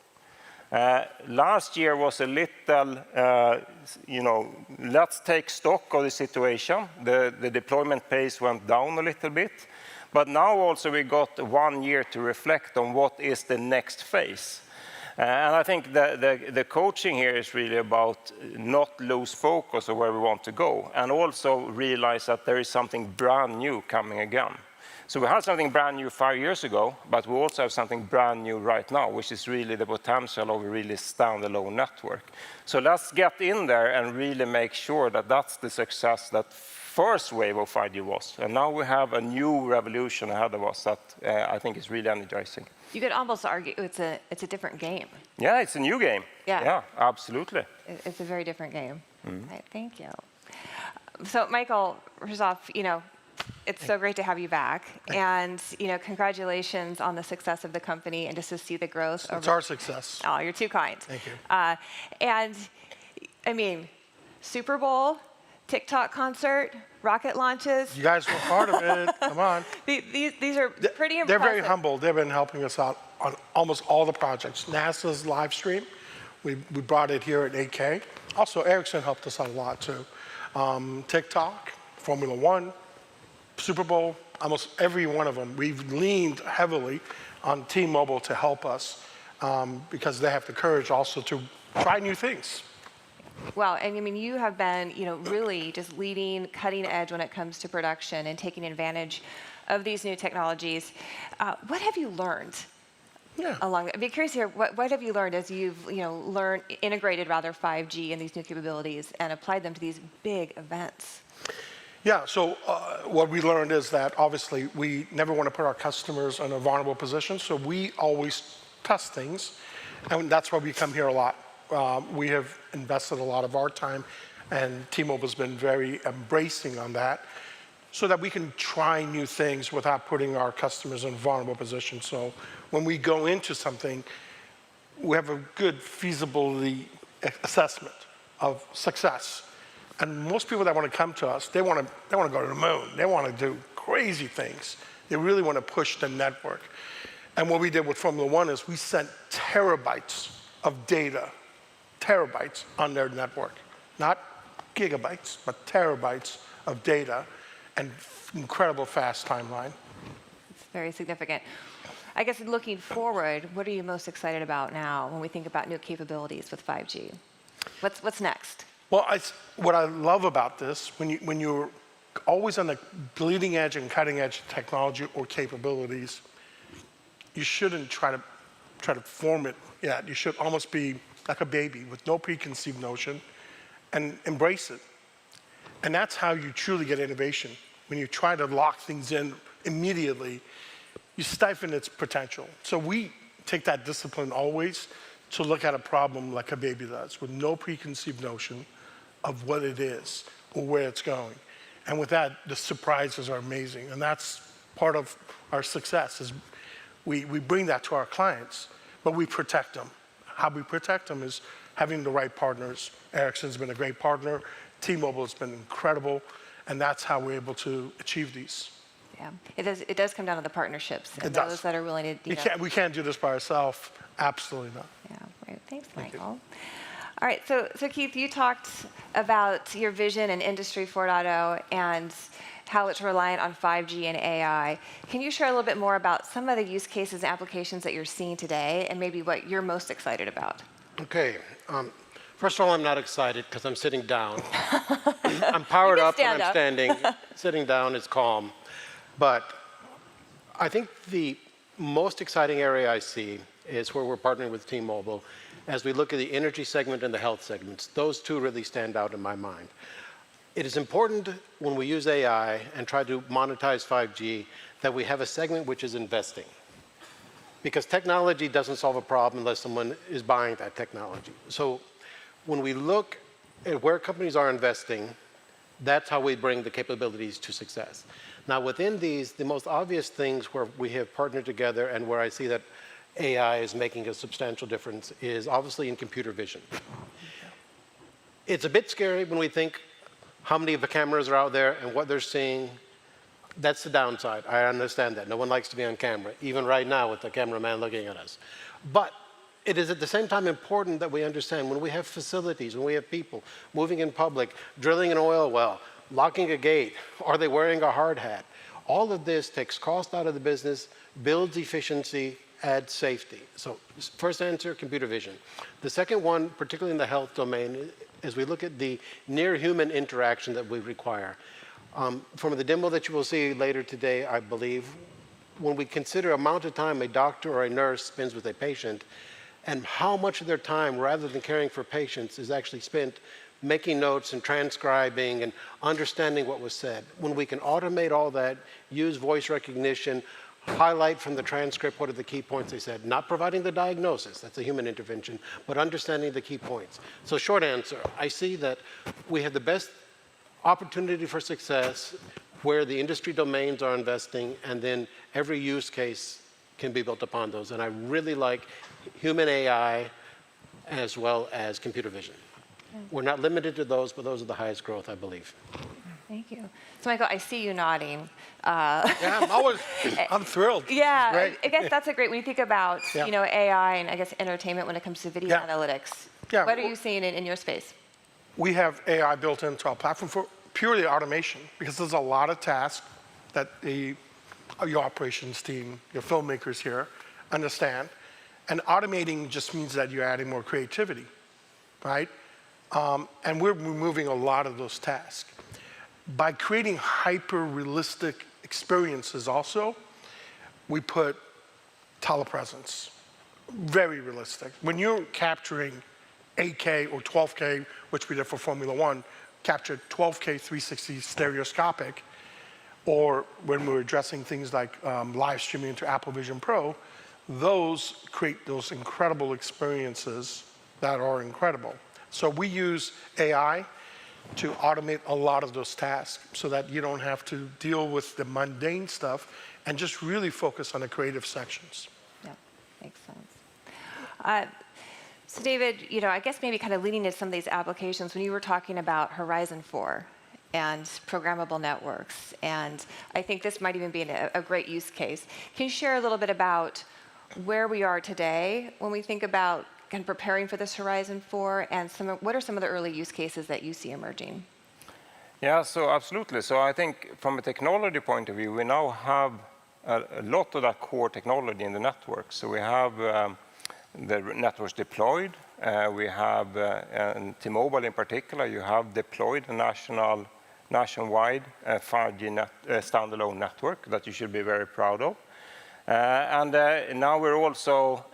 [SPEAKER 4] Last year was a little, let's take stock of the situation. The deployment pace went down a little bit. But now also we got 1 year to reflect on what is the next phase. And I think the coaching here is really about not lose focus of where we want to go, and also realize that there is something brand new coming again. So we had something brand new 5 years ago, but we also have something brand new right now, which is really the potential of a really standalone network. So let's get in there and really make sure that that's the success that first wave of 5G was. And now we have a new revolution ahead of us that I think is really energizing.
[SPEAKER 2] You could almost argue it's a different game.
[SPEAKER 4] Yeah, it's a new game.
[SPEAKER 2] Yeah,
[SPEAKER 4] absolutely.
[SPEAKER 2] It's a very different game. Mm-hmm. Right, thank you. So Michael, first off, it's so great to have you back, and congratulations on the success of the company, and just to see the growth.
[SPEAKER 6] It's our success.
[SPEAKER 2] Oh, you're too kind.
[SPEAKER 6] Thank you.
[SPEAKER 2] And I mean, Super Bowl, TikTok concert, rocket launches.
[SPEAKER 6] You guys were part of it. Come on.
[SPEAKER 2] These are pretty impressive.
[SPEAKER 6] They're very humble. They've been helping us out on almost all the projects. NASA's live stream We brought it here at 8K. Also, Ericsson helped us out a lot too. TikTok, Formula One, Super Bowl, almost every one of them. We've leaned heavily on T-Mobile to help us because they have the courage also to try new things.
[SPEAKER 2] Well, and I mean, you have been, really just leading, cutting edge when it comes to production and taking advantage of these new technologies. What have you learned?
[SPEAKER 6] Yeah.
[SPEAKER 2] I'd be curious here. What have you learned as you've integrated 5G and these new capabilities and applied them to these big events?
[SPEAKER 6] Yeah. So what we learned is that obviously we never want to put our customers in a vulnerable position. So we always test things, and that's why we come here a lot. We have invested a lot of our time, and T-Mobile's been very embracing on that, so that we can try new things without putting our customers in a vulnerable position. So when we go into something, we have a good feasibility assessment of success. And most people that want to come to us, they want to go to the moon. They want to do crazy things. They really want to push the network. And what we did with Formula One is we sent terabytes of data, terabytes on their network. Not gigabytes, but terabytes of data and incredible fast timeline.
[SPEAKER 2] It's very significant. I guess looking forward, what are you most excited about now when we think about new capabilities with 5G? What's next?
[SPEAKER 6] Well, what I love about this, when you're always on the bleeding edge and cutting edge technology or capabilities, you shouldn't try to form it yet. You should almost be like a baby with no preconceived notion and embrace it. And that's how you truly get innovation. When you try to lock things in immediately, you stifle its potential. So we take that discipline always to look at a problem like a baby does, with no preconceived notion of what it is or where it's going. And with that, the surprises are amazing. And that's part of our success, is we bring that to our clients, but we protect them. How we protect them is having the right partners. Ericsson's been a great partner. T-Mobile has been incredible. And that's how we're able to achieve these.
[SPEAKER 2] Yeah, it does come down to the partnerships and
[SPEAKER 6] It
[SPEAKER 2] those
[SPEAKER 6] does.
[SPEAKER 2] that are willing to.
[SPEAKER 6] We can't do this by ourselves. Absolutely not.
[SPEAKER 2] Yeah, right. Thanks, Michael. All right, so Keith, you talked about your vision in Industry 4.0 and how it's reliant on 5G and AI. Can you share a little bit more about some of the use cases and applications that you're seeing today, and maybe what you're most excited about?
[SPEAKER 5] Okay. First of all, I'm not excited because I'm sitting down. I'm powered up when I'm standing. Sitting down is calm. But I think the most exciting area I see is where we're partnering with T-Mobile as we look at the energy segment and the health segments. Those two really stand out in my mind. It is important when we use AI and try to monetize 5G that we have a segment which is investing. Because technology doesn't solve a problem unless someone is buying that technology. So when we look at where companies are investing, that's how we bring the capabilities to success. Now within these, the most obvious things where we have partnered together and where I see that AI is making a substantial difference is obviously in computer vision. It's a bit scary when we think how many of the cameras are out there and what they're seeing. That's the downside. I understand that. No one likes to be on camera, even right now with the cameraman looking at us. But it is at the same time important that we understand when we have facilities, when we have people moving in public, drilling an oil well, locking a gate, are they wearing a hard hat? All of this takes cost out of the business, builds efficiency, adds safety. So first answer, computer vision. The second one, particularly in the health domain, as we look at the near-human interaction that we require. From the demo that you will see later today, I believe, when we consider amount of time a doctor or a nurse spends with a patient and how much of their time, rather than caring for patients, is actually spent making notes and transcribing and understanding what was said. When we can automate all that, use voice recognition, highlight from the transcript what are the key points they said, not providing the diagnosis, that's a human intervention, but understanding the key points. So short answer, I see that we have the best opportunity for success where the industry domains are investing, and then every use case can be built upon those. And I really like human AI as well as computer vision. We're not limited to those, but those are the highest growth, I believe.
[SPEAKER 2] Thank you. So Michael, I see you nodding.
[SPEAKER 6] Yeah, I'm thrilled.
[SPEAKER 2] Yeah, I guess that's a great, when you think about,
[SPEAKER 6] Yeah.
[SPEAKER 2] AI and I guess entertainment when it comes to video
[SPEAKER 6] Yeah.
[SPEAKER 2] analytics,
[SPEAKER 5] Yeah,
[SPEAKER 2] What are you seeing in your space?
[SPEAKER 6] We have AI built into our platform for purely automation because there's a lot of tasks that your operations team, your filmmakers here understand. And automating just means that you're adding more creativity, right? And we're removing a lot of those tasks. By creating hyper-realistic experiences also, we put telepresence, very realistic. When you're capturing 8K or 12K, which we did for Formula One, captured 12K 360 stereoscopic, or when we're addressing things like live streaming into Apple Vision Pro, those create those incredible experiences that are incredible. So we use AI to automate a lot of those tasks so that you don't have to deal with the mundane stuff and just really focus on the creative sections.
[SPEAKER 2] Yeah, makes sense. So David, I guess maybe kind of leading into some of these applications, when you were talking about Horizon 4 and programmable networks, and I think this might even be a great use case. Can you share a little bit about where we are today when we think about kind of preparing for this Horizon 4, and what are some of the early use cases that you see emerging?
[SPEAKER 4] Yeah, so absolutely. So I think from a technology point of view, we now have a lot of that core technology in the network. So we have the networks deployed. We have, and T-Mobile in particular, you have deployed a nationwide 5G standalone network that you should be very proud of. And now we're also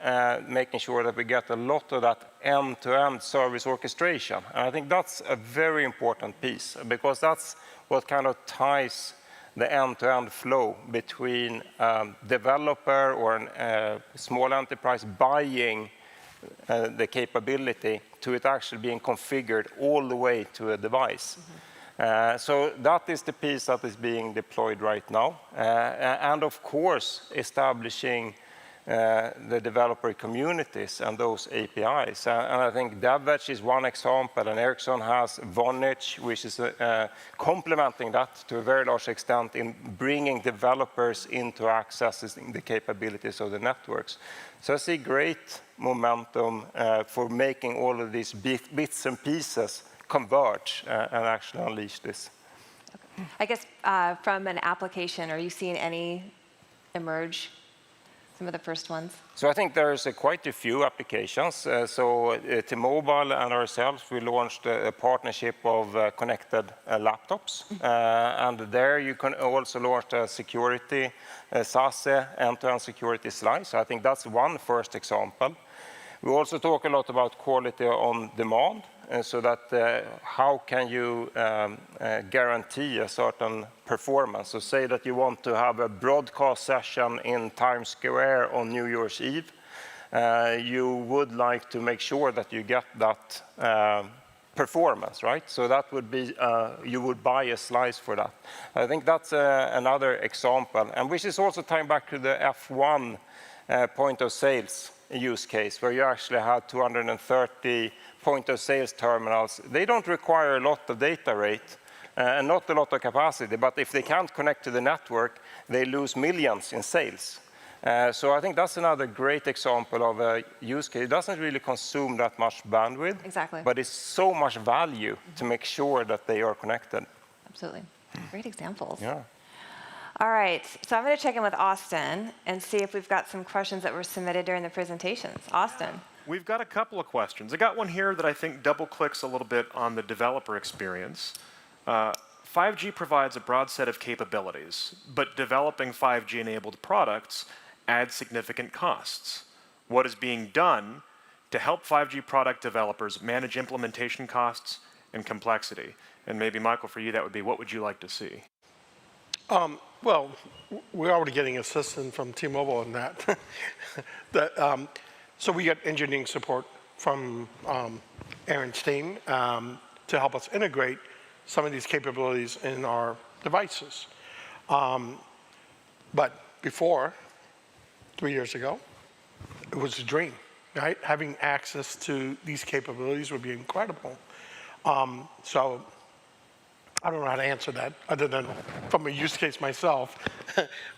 [SPEAKER 4] making sure that we get a lot of that end-to-end service orchestration. And I think that's a very important piece because that's what kind of ties the end-to-end flow between developer or a small enterprise buying the capability to it actually being configured all the way to a device. So that is the piece that is being deployed right now. And of course, establishing the developer communities and those APIs. And I think DevEdge is one example, and Ericsson has Vonage, which is complementing that to a very large extent in bringing developers into accessing the capabilities of the networks. So I see great momentum for making all of these bits and pieces converge and actually unleash this.
[SPEAKER 2] Okay. I guess from an application, are you seeing any emerge? Some of the first ones?
[SPEAKER 4] So I think there's quite a few applications. T-Mobile and ourselves, we launched a partnership of connected laptops. And there you can also launch a security, SASE, end-to-end security slice. I think that's one first example. We also talk a lot about quality on demand. So that how can you guarantee a certain performance? So say that you want to have a broadcast session in Times Square on New Year's Eve. You would like to make sure that you get that performance, right? So that would be, you would buy a slice for that. I think that's another example, and which is also tying back to the F1 point of sales use case, where you actually had 230 point of sales terminals. They don't require a lot of data rate and not a lot of capacity, but if they can't connect to the network, they lose millions in sales. So I think that's another great example of a use case. It doesn't really consume that much bandwidth,
[SPEAKER 2] exactly,
[SPEAKER 4] but it's so much value to make sure that they are connected.
[SPEAKER 2] Absolutely. Great examples.
[SPEAKER 4] Yeah.
[SPEAKER 2] All right, so I'm going to check in with Austin and see if we've got some questions that were submitted during the presentations. Austin.
[SPEAKER 3] We've got a couple of questions. I got one here that I think double clicks a little bit on the developer experience. 5G provides a broad set of capabilities, but developing 5G-enabled products adds significant costs. What is being done to help 5G product developers manage implementation costs and complexity? And maybe, Michael, for you, that would be, what would you like to see?
[SPEAKER 6] Well, we're already getting assistance from T-Mobile on that. So we get engineering support from Aaron's team to help us integrate some of these capabilities in our devices. But before, 3 years ago, it was a dream, right? Having access to these capabilities would be incredible. So I don't know how to answer that other than from a use case myself.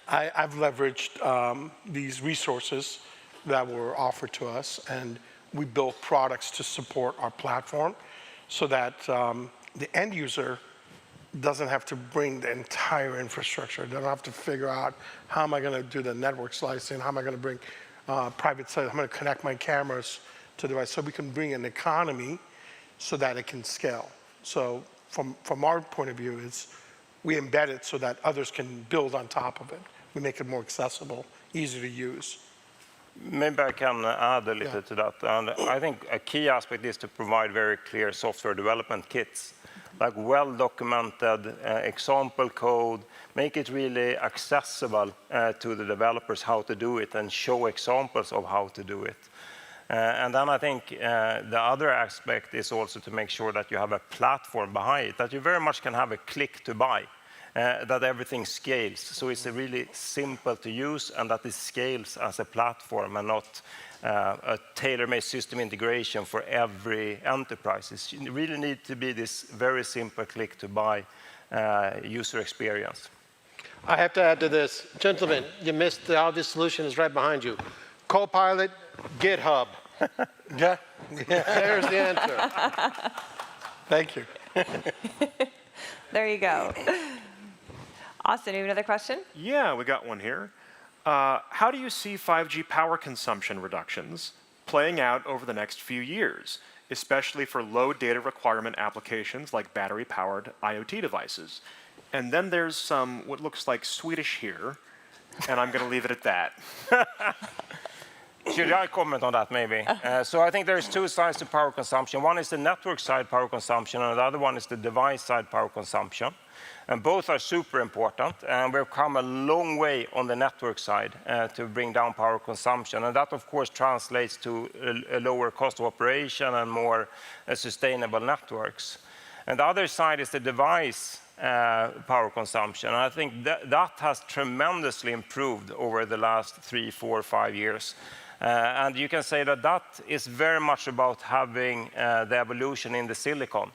[SPEAKER 6] I've leveraged these resources that were offered to us, and we build products to support our platform so that the end user doesn't have to bring the entire infrastructure. They don't have to figure out how am I going to do the network slicing, how am I going to bring private sites, I'm going to connect my cameras to the device. So we can bring an economy so that it can scale. So from our point of view, we embed it so that others can build on top of it. We make it more accessible, easy to use.
[SPEAKER 4] Maybe I can add a little to that. And I think a key aspect is to provide very clear software development kits, like well-documented example code, make it really accessible to the developers how to do it and show examples of how to do it. And then I think the other aspect is also to make sure that you have a platform behind it, that you very much can have a click to buy, that everything scales. So it's really simple to use and that it scales as a platform and not a tailor-made system integration for every enterprise. It really needs to be this very simple click to buy user experience.
[SPEAKER 5] I have to add to this. Gentlemen, you missed the obvious solution is right behind you. Copilot, GitHub.
[SPEAKER 6] Yeah.
[SPEAKER 5] There's the answer.
[SPEAKER 6] Thank you.
[SPEAKER 2] There you go. Austin, you have another question?
[SPEAKER 3] Yeah, we got one here. How do you see 5G power consumption reductions playing out over the next few years, especially for low data requirement applications like battery-powered IoT devices? And then there's some, what looks like Swedish here, and I'm going to leave it at that.
[SPEAKER 4] Should I comment on that maybe? So I think there's two sides to power consumption. One is the network side power consumption, and the other one is the device side power consumption. And both are super important, and we've come a long way on the network side to bring down power consumption. And that, of course, translates to a lower cost of operation and more sustainable networks. And the other side is the device power consumption. And I think that has tremendously improved over the last 3, 4, 5 years. And you can say that that is very much about having the evolution in the silicon.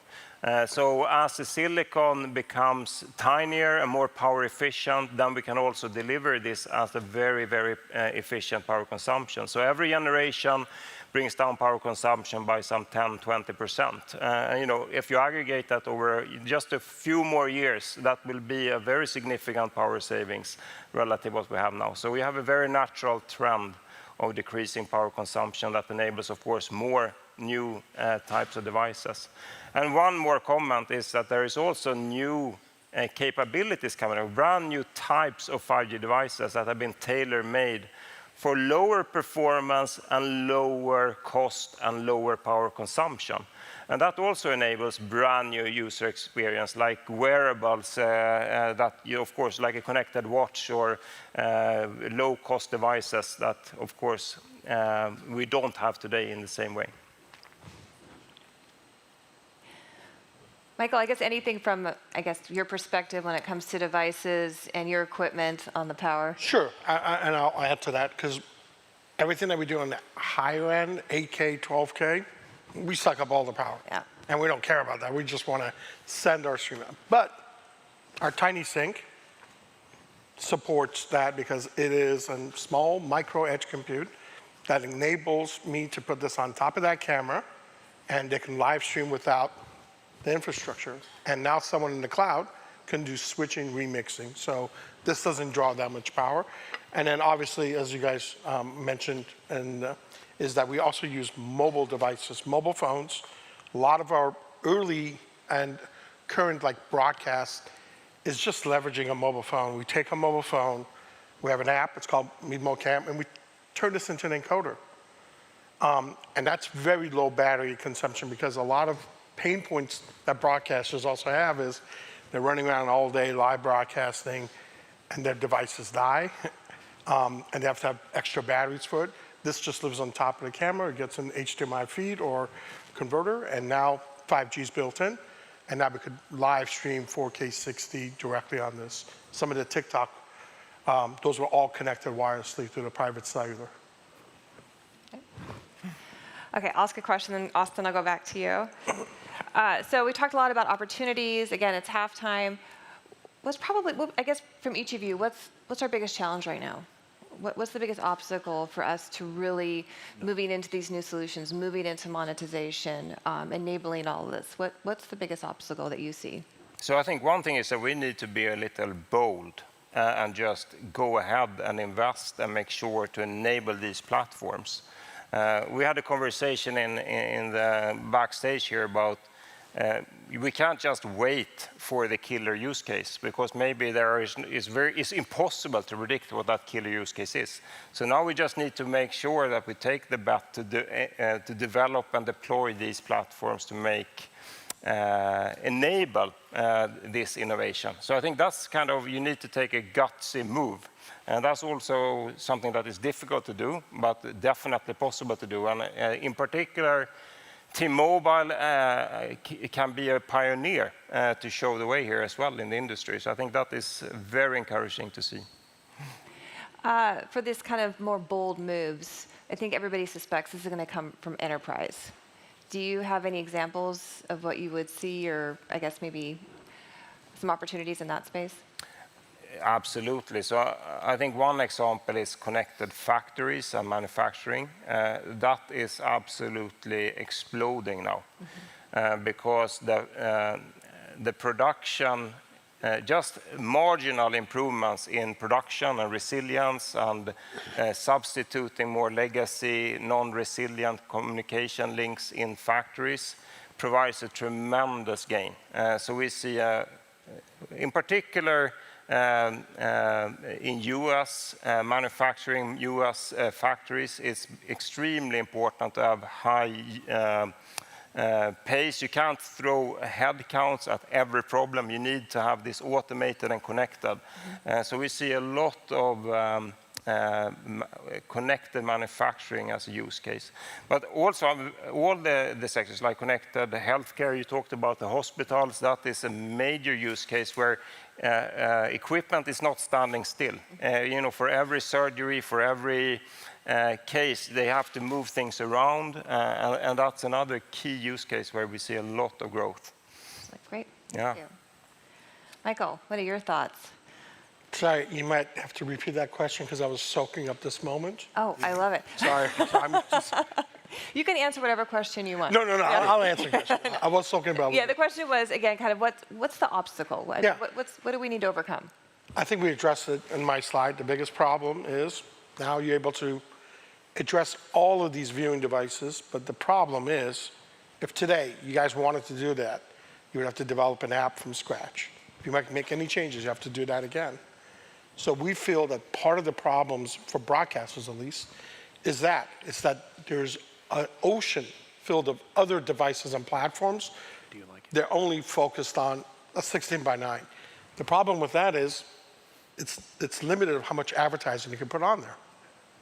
[SPEAKER 4] So as the silicon becomes tinier and more power efficient, then we can also deliver this as a very, very efficient power consumption. So every generation brings down power consumption by some 10, 20%. You know, if you aggregate that over just a few more years, that will be a very significant power savings relative to what we have now. So we have a very natural trend of decreasing power consumption that enables, of course, more new types of devices. And one more comment is that there is also new capabilities coming up, brand new types of 5G devices that have been tailor-made for lower performance and lower cost and lower power consumption. And that also enables brand new user experience, like wearables that, of course, like a connected watch or low-cost devices that, of course, we don't have today in the same way.
[SPEAKER 2] Michael, I guess anything from, your perspective when it comes to devices and your equipment on the power?
[SPEAKER 6] Sure, and I'll add to that, because everything that we do on the higher end, 8K, 12K, we suck up all the power.
[SPEAKER 2] Yeah.
[SPEAKER 6] And we don't care about that. We just want to send our stream out. But our tiny sink supports that because it is a small micro edge compute that enables me to put this on top of that camera, and they can live stream without the infrastructure. And now someone in the cloud can do switching, remixing. So this doesn't draw that much power. And then obviously, as you guys mentioned, is that we also use mobile devices, mobile phones. A lot of our early and current broadcast is just leveraging a mobile phone. We take a mobile phone, we have an app, it's called Meadmo Cam, and we turn this into an encoder. And that's very low battery consumption, because a lot of pain points that broadcasters also have is they're running around all day live broadcasting and their devices die, and they have to have extra batteries for it. This just lives on top of the camera, it gets an HDMI feed or converter, and now 5G is built in, and now we could live stream 4K 60 directly on this. Some of the TikTok, those were all connected wirelessly through the private cellular.
[SPEAKER 2] Okay, I'll ask a question, then Austin, I'll go back to you. So we talked a lot about opportunities. Again, it's halftime. What's probably, I guess, from each of you, what's our biggest challenge right now? what's the biggest obstacle for us to really moving into these new solutions, moving into monetization, enabling all of this? What's the biggest obstacle that you see?
[SPEAKER 4] So I think one thing is that we need to be a little bold and just go ahead and invest and make sure to enable these platforms. We had a conversation in the backstage here about we can't just wait for the killer use case, because maybe it's impossible to predict what that killer use case is. So now we just need to make sure that we take the bet to develop and deploy these platforms to enable this innovation. So I think that's kind of, you need to take a gutsy move. And that's also something that is difficult to do, but definitely possible to do. And in particular, T-Mobile can be a pioneer to show the way here as well in the industry. So I think that is very encouraging to see.
[SPEAKER 2] For this kind of more bold moves, I think everybody suspects this is going to come from enterprise. Do you have any examples of what you would see, or I guess maybe some opportunities in that space?
[SPEAKER 4] Absolutely. So I think one example is connected factories and manufacturing. That is absolutely exploding now, because the production, just marginal improvements in production and resilience and substituting more legacy, non-resilient communication links in factories provides a tremendous gain. So we see, in particular, in US manufacturing, US factories, it's extremely important to have high pace. You can't throw headcounts at every problem. You need to have this automated and connected. So we see a lot of connected manufacturing as a use case. But also all the sectors like connected healthcare, you talked about the hospitals, that is a major use case where equipment is not standing still. For every surgery, for every case, they have to move things around, and that's another key use case where we see a lot of growth.
[SPEAKER 2] That's great.
[SPEAKER 4] Yeah.
[SPEAKER 2] Thank you. Michael, what are your thoughts?
[SPEAKER 6] Sorry, you might have to repeat that question because I was soaking up this moment.
[SPEAKER 2] Oh, I love it.
[SPEAKER 6] Sorry. I'm just,
[SPEAKER 2] You can answer whatever question you want.
[SPEAKER 6] no. I'll answer the question. I was soaking about.
[SPEAKER 2] Yeah, the question was, again, kind of what's the obstacle? What do we need to overcome?
[SPEAKER 6] I think we addressed it in my slide. The biggest problem is now you're able to address all of these viewing devices, but the problem is, if today you guys wanted to do that, you would have to develop an app from scratch. If you might make any changes, you have to do that again. So we feel that part of the problems, for broadcasters at least, is that there's an ocean filled of other devices and platforms. They're only focused on a 16:9. The problem with that is it's limited of how much advertising you can put on there.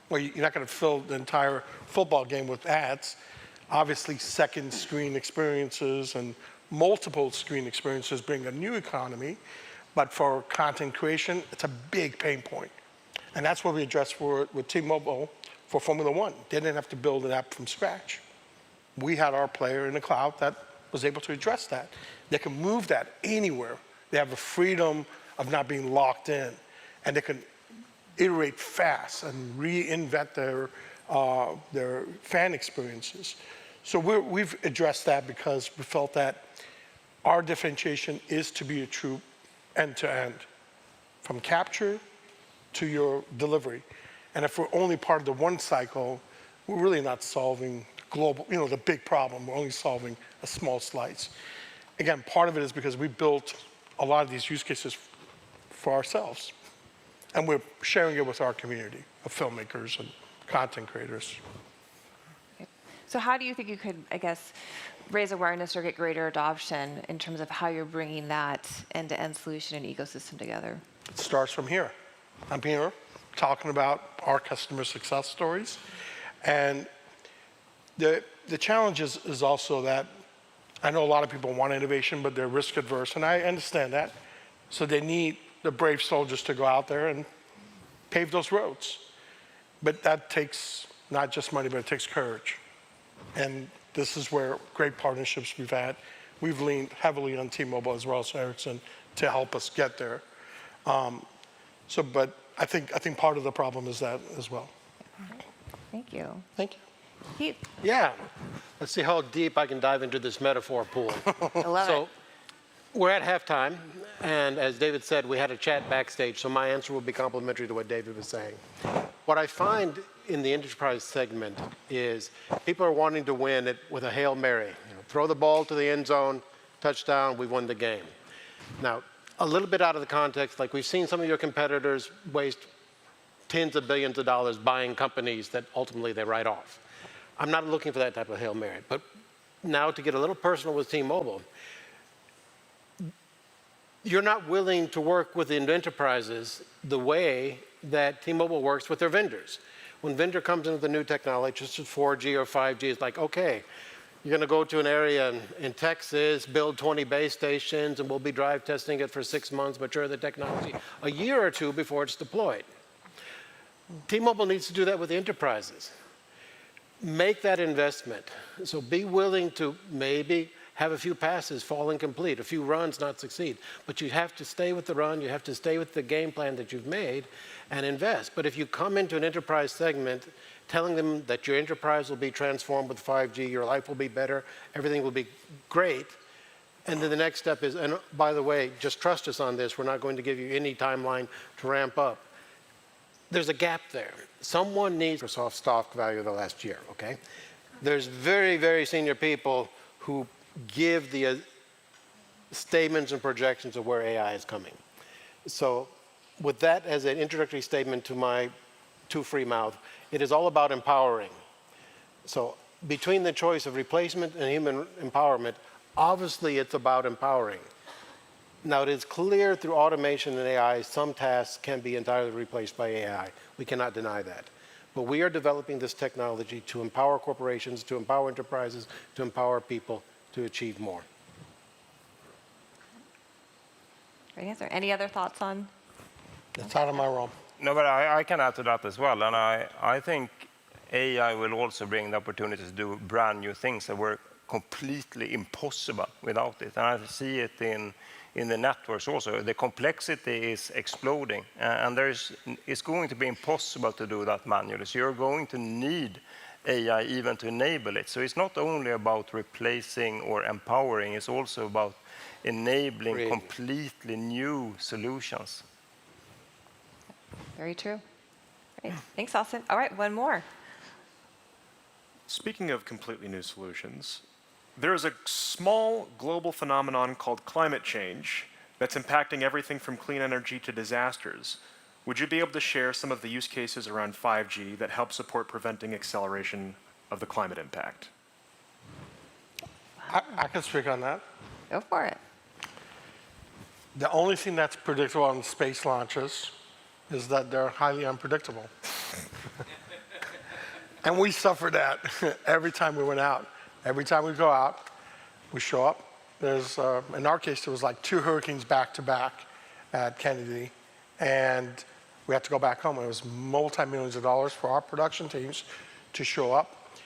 [SPEAKER 6] Well, you're not going to fill the entire football game with ads. Obviously, second screen experiences and multiple screen experiences bring a new economy. But for content creation, it's a big pain point. And that's what we addressed with T-Mobile for Formula One. They didn't have to build an app from scratch. We had our player in the cloud that was able to address that. They can move that anywhere. They have the freedom of not being locked in. And they can iterate fast and reinvent their fan experiences. So we've addressed that because we felt that our differentiation is to be a true end-to-end, from capture to your delivery. And if we're only part of the one cycle, we're really not solving global, the big problem. We're only solving a small slice. Again, part of it is because we built a lot of these use cases for ourselves. And we're sharing it with our community of filmmakers and content creators.
[SPEAKER 2] So how do you think you could, I guess, raise awareness or get greater adoption in terms of how you're bringing that end-to-end solution and ecosystem together?
[SPEAKER 6] It starts from here. I'm here talking about our customer success stories. And the challenge is also that I know a lot of people want innovation, but they're risk adverse, and I understand that. So they need the brave soldiers to go out there and pave those roads. But that takes not just money, but it takes courage. And this is where great partnerships we've had. We've leaned heavily on T-Mobile as well as Ericsson to help us get there. But I think part of the problem is that as well.
[SPEAKER 2] Thank you.
[SPEAKER 5] Thank you.
[SPEAKER 2] Keith,
[SPEAKER 5] Yeah. Let's see how deep I can dive into this metaphor pool.
[SPEAKER 2] I love
[SPEAKER 5] So
[SPEAKER 2] it.
[SPEAKER 5] we're at halftime, and as David said, we had a chat backstage, so my answer will be complementary to what David was saying. What I find in the enterprise segment is people are wanting to win it with a Hail Mary. Throw the ball to the end zone, touchdown, we won the game. Now, a little bit out of the context, like we've seen some of your competitors waste tens of billions of dollars buying companies that ultimately they write off. I'm not looking for that type of Hail Mary. But now to get a little personal with T-Mobile, you're not willing to work with the enterprises the way that T-Mobile works with their vendors. When vendor comes in with a new technology, just as 4G or 5G, it's like, okay, you're going to go to an area in Texas, build 20 base stations, and we'll be drive testing it for 6 months, mature the technology a year or two before it's deployed. T-Mobile needs to do that with the enterprises. Make that investment. So be willing to maybe have a few passes fall incomplete, a few runs not succeed. But you have to stay with the run, you have to stay with the game plan that you've made and invest. But if you come into an enterprise segment telling them that your enterprise will be transformed with 5G, your life will be better, everything will be great, and then the next step is, and by the way, just trust us on this, we're not going to give you any timeline to ramp up. There's a gap there. Someone needs Microsoft stock value of the last year, okay? There's very, very senior people who give the statements and projections of where AI is coming. So with that as an introductory statement to my too-free mouth, it is all about empowering. So between the choice of replacement and human empowerment, obviously it's about empowering. Now it is clear through automation and AI, some tasks can be entirely replaced by AI. We cannot deny that. But we are developing this technology to empower corporations, to empower enterprises, to empower people to achieve more.
[SPEAKER 2] Great answer. Any other thoughts on?
[SPEAKER 6] It's out of my realm.
[SPEAKER 4] No, but I can add to that as well. And I think AI will also bring the opportunity to do brand new things that were completely impossible without it. And I see it in the networks also. The complexity is exploding. And it's going to be impossible to do that manually. So you're going to need AI even to enable it. So it's not only about replacing or empowering, it's also about enabling completely new solutions.
[SPEAKER 2] Very true. Great. Thanks, Austin. All right, one more.
[SPEAKER 3] Speaking of completely new solutions, there is a small global phenomenon called climate change that's impacting everything from clean energy to disasters. Would you be able to share some of the use cases around 5G that help support preventing acceleration of the climate impact?
[SPEAKER 6] I can speak on that.
[SPEAKER 2] Go for it.
[SPEAKER 6] The only thing that's predictable on space launches is that they're highly unpredictable. And we suffer that every time we went out. Every time we go out, we show up. There's, in our case, there was like 2 hurricanes back to back at Kennedy. And we had to go back home. It was multi-millions of dollars for our production teams to show up,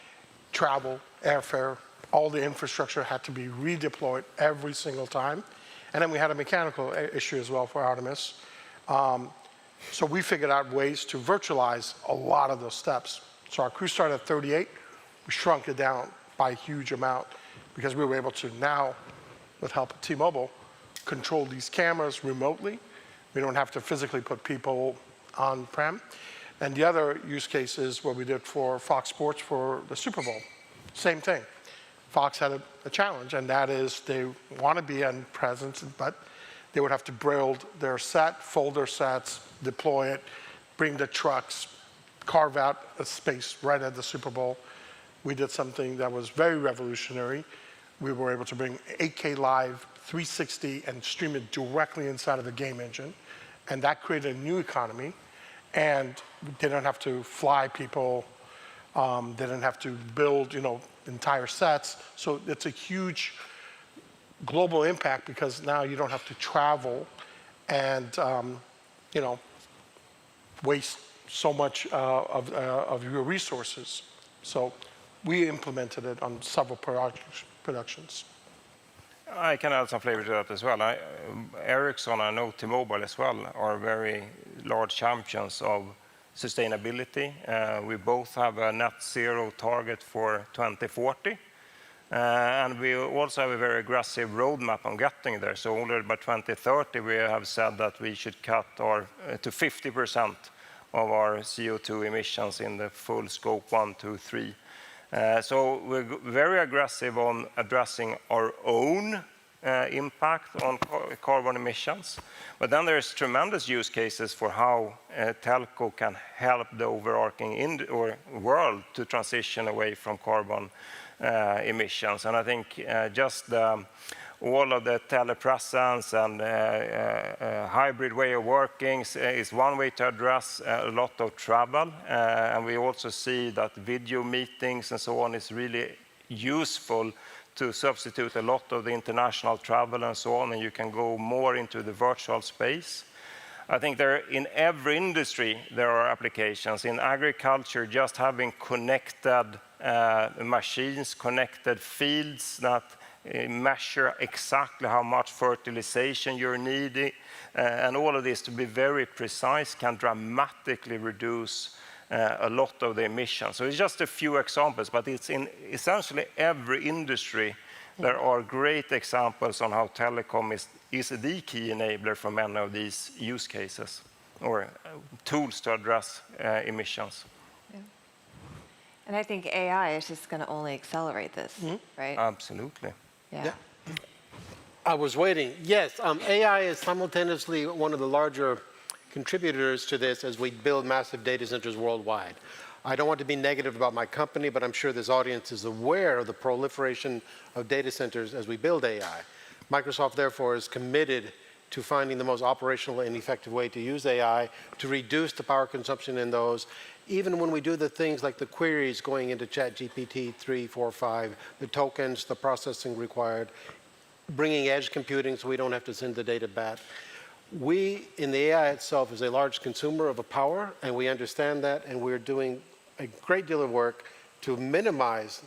[SPEAKER 6] travel, airfare, all the infrastructure had to be redeployed every single time. And then we had a mechanical issue as well for Artemis. So we figured out ways to virtualize a lot of those steps. So our crew started at 38. We shrunk it down by a huge amount because we were able to now, with help of T-Mobile, control these cameras remotely. We don't have to physically put people on-prem. And the other use case is what we did for Fox Sports for the Super Bowl. Same thing. Fox had a challenge, and that is they want to be in presence, but they would have to build their set, fold their sets, deploy it, bring the trucks, carve out a space right at the Super Bowl. We did something that was very revolutionary. We were able to bring 8K live, 360, and stream it directly inside of the game engine. And that created a new economy. And we didn't have to fly people, didn't have to build, entire sets. So it's a huge global impact because now you don't have to travel and, waste so much of your resources. So we implemented it on several productions.
[SPEAKER 4] I can add some flavor to that as well. Ericsson, I know T-Mobile as well, are very large champions of sustainability. We both have a net zero target for 2040. And we also have a very aggressive roadmap on getting there. So already by 2030, we have said that we should cut to 50% of our CO2 emissions in the full scope 1, 2, 3. So we're very aggressive on addressing our own impact on carbon emissions. But then there's tremendous use cases for how telco can help the overarching world to transition away from carbon emissions. And I think just all of the telepresence and hybrid way of working is one way to address a lot of travel. And we also see that video meetings and so on is really useful to substitute a lot of the international travel and so on, and you can go more into the virtual space. I think in every industry there are applications. In agriculture, just having connected machines, connected fields that measure exactly how much fertilization you're needing, and all of this to be very precise can dramatically reduce a lot of the emissions. So it's just a few examples, but it's in essentially every industry. There are great examples on how telecom is the key enabler for many of these use cases or tools to address emissions.
[SPEAKER 2] Yeah. And I think AI is just going to only accelerate this, right?
[SPEAKER 4] Absolutely.
[SPEAKER 2] Yeah.
[SPEAKER 5] I was waiting. Yes, AI is simultaneously one of the larger contributors to this as we build massive data centers worldwide. I don't want to be negative about my company, but I'm sure this audience is aware of the proliferation of data centers as we build AI. Microsoft, therefore, is committed to finding the most operational and effective way to use AI to reduce the power consumption in those. Even when we do the things like the queries going into ChatGPT 3, 4, 5, the tokens, the processing required, bringing edge computing so we don't have to send the data back. We, in the AI itself, is a large consumer of a power, and we understand that, and we're doing a great deal of work to minimize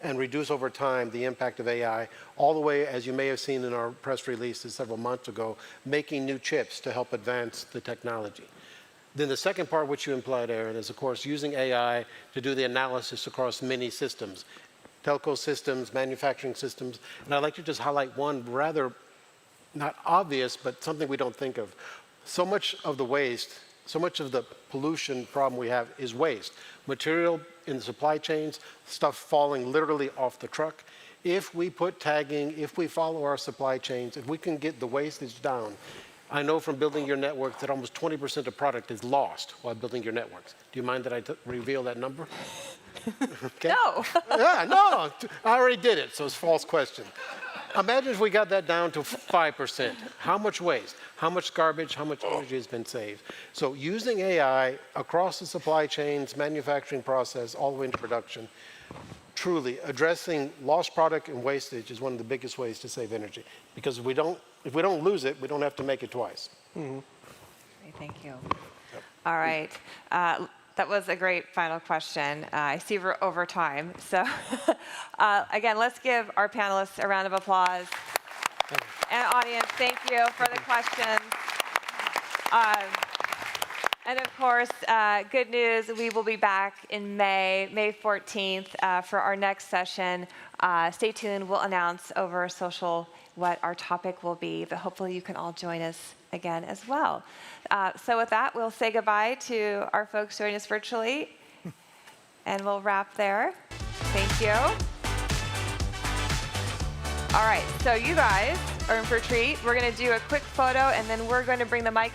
[SPEAKER 5] and reduce over time the impact of AI, all the way, as you may have seen in our press releases several months ago, making new chips to help advance the technology. Then the second part, which you implied, Aaron, is, of course, using AI to do the analysis across many systems, telco systems, manufacturing systems, and I'd like to just highlight one rather not obvious, but something we don't think of. So much of the waste, so much of the pollution problem we have is waste. Material in the supply chains, stuff falling literally off the truck. If we put tagging, if we follow our supply chains, if we can get the wastage down, I know from building your network that almost 20% of product is lost while building your networks. Do you mind that I reveal that number? Okay.
[SPEAKER 2] No.
[SPEAKER 5] Yeah, no, I already did it, so it's a false question. Imagine if we got that down to 5%. How much waste, how much garbage, how much energy has been saved? So using AI across the supply chains, manufacturing process, all the way into production, truly addressing lost product and wastage is one of the biggest ways to save energy. Because if we don't lose it, we don't have to make it twice.
[SPEAKER 2] Great, thank you. Yep. All right. That was a great final question. I see we're over time. So again, let's give our panelists a round of applause. And audience, thank you for the questions. And of course, good news, we will be back in May 14th for our next session. Stay tuned, we'll announce over social what our topic will be, but hopefully you can all join us again as well. So with that, we'll say goodbye to our folks joining us virtually, and we'll wrap there. Thank you. All right, so you guys are in for a treat. We're going to do a quick photo, and then we're going to bring the mics